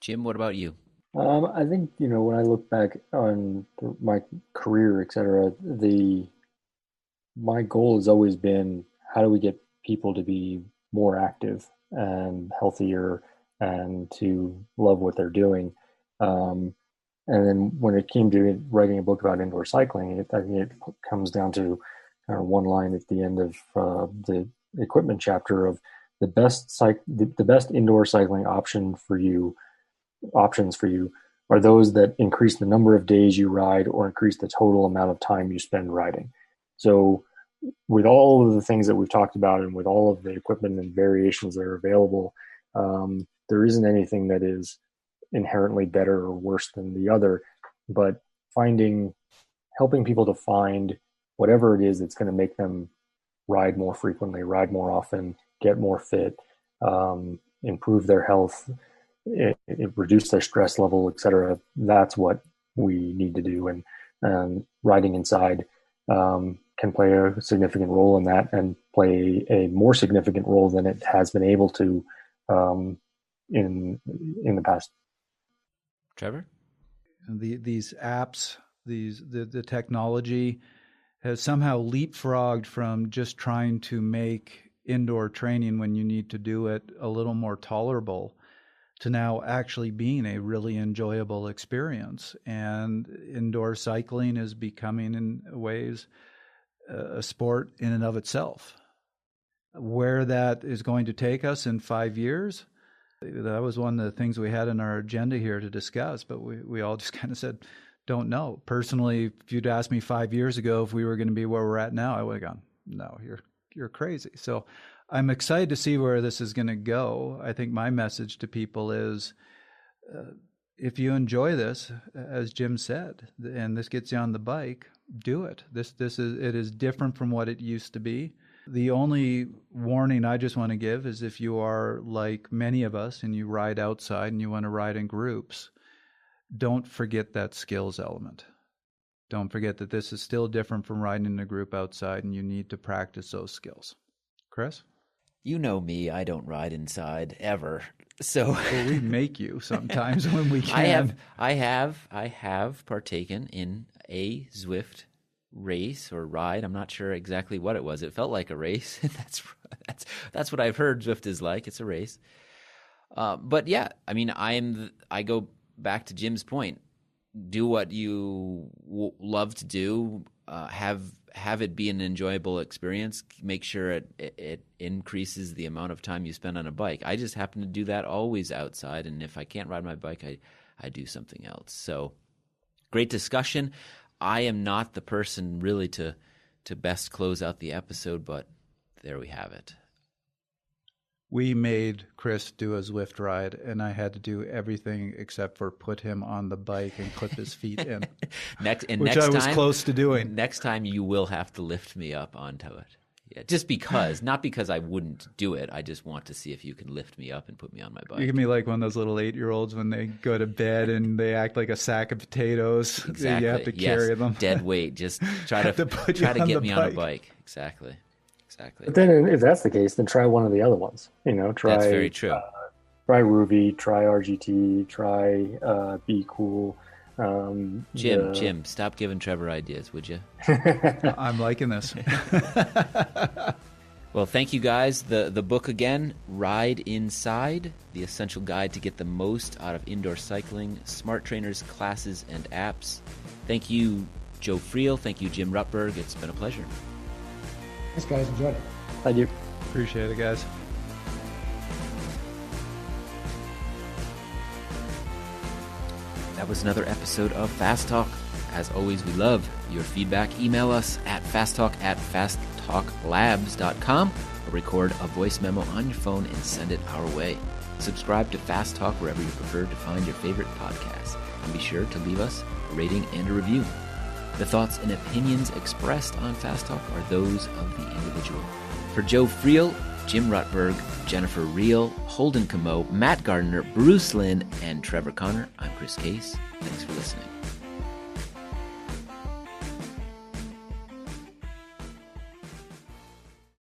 A: Jim, what about you?
C: I think, when I look back on my career, et cetera, my goal has always been, how do we get people to be more active and healthier and to love what they're doing? And then when it came to writing a book about indoor cycling, I think it comes down to one line at the end of the equipment chapter of the best indoor cycling options for you are those that increase the number of days you ride or increase the total amount of time you spend riding. So with all of the things that we've talked about and with all of the equipment and variations that are available, there isn't anything that is inherently better or worse than the other, but helping people to find whatever it is that's going to make them ride more frequently, ride more often, get more fit, improve their health, reduce their stress level, et cetera. That's what we need to do. And riding inside can play a significant role in that, and play a more significant role than it has been able to in the past.
A: Trevor?
D: These apps, the technology has somehow leapfrogged from just trying to make indoor training when you need to do it a little more tolerable to now actually being a really enjoyable experience. And indoor cycling is becoming, in ways, a sport in and of itself. Where that is going to take us in 5 years, that was one of the things we had in our agenda here to discuss, but we all just kind of said, don't know. Personally, if you'd asked me 5 years ago if we were going to be where we're at now, I would have gone, no, you're crazy. So I'm excited to see where this is going to go. I think my message to people is, if you enjoy this, as Jim said, and this gets you on the bike, do it. It is different from what it used to be. The only warning I just want to give is, if you are like many of us and you ride outside and you want to ride in groups, don't forget that skills element. Don't forget that this is still different from riding in a group outside, and you need to practice those skills. Chris?
A: You know me, I don't ride inside ever. So
D: well, we make you sometimes when we can.
A: I have partaken in a Zwift race or ride. I'm not sure exactly what it was. It felt like a race. That's what I've heard Zwift is like. It's a race. But yeah, I mean, I go back to Jim's point. Do what you love to do. Have it be an enjoyable experience. Make sure it increases the amount of time you spend on a bike. I just happen to do that always outside, and if I can't ride my bike, I do something else. So great discussion. I am not the person really to best close out the episode, but there we have it.
D: We made Chris do a Zwift ride, and I had to do everything except for put him on the bike and clip his feet in, which I was close to doing.
A: Next time you will have to lift me up onto it. Yeah, just because, not because I wouldn't do it. I just want to see if you can lift me up and put me on my bike.
D: You can be like one of those little 8-year-olds when they go to bed and they act like a sack of potatoes.
A: Exactly.
D: You have to carry them.
A: Dead weight. Just try to get me on a bike. Exactly.
C: But then, if that's the case, then try one of the other ones. Try.
A: That's very true.
C: Try Ruby. Try RGT. Try Be Cool.
A: Jim, stop giving Trevor ideas, would you?
D: I'm liking this.
A: Well, thank you guys. The book again, Ride Inside, The Essential Guide to Get the Most Out of Indoor Cycling, Smart Trainers, Classes, and Apps. Thank you, Joe Friel. Thank you, Jim Rutberg. It's been a pleasure.
B: Thanks, guys. Enjoyed it.
C: Thank you.
D: Appreciate it, guys.
A: That was another episode of Fast Talk. As always, we love your feedback. Email us at fasttalk@fasttalklabs.com or record a voice memo on your phone and send it our way. Subscribe to Fast Talk wherever you prefer to find your favorite podcasts. And be sure to leave us a rating and a review. The thoughts and opinions expressed on Fast Talk are those of the individual. For Joe Friel, Jim Rutberg, Jennifer Reel, Holden Camo, Matt Gardner, Bruce Lynn, and Trevor Connor, I'm Chris Case. Thanks for listening.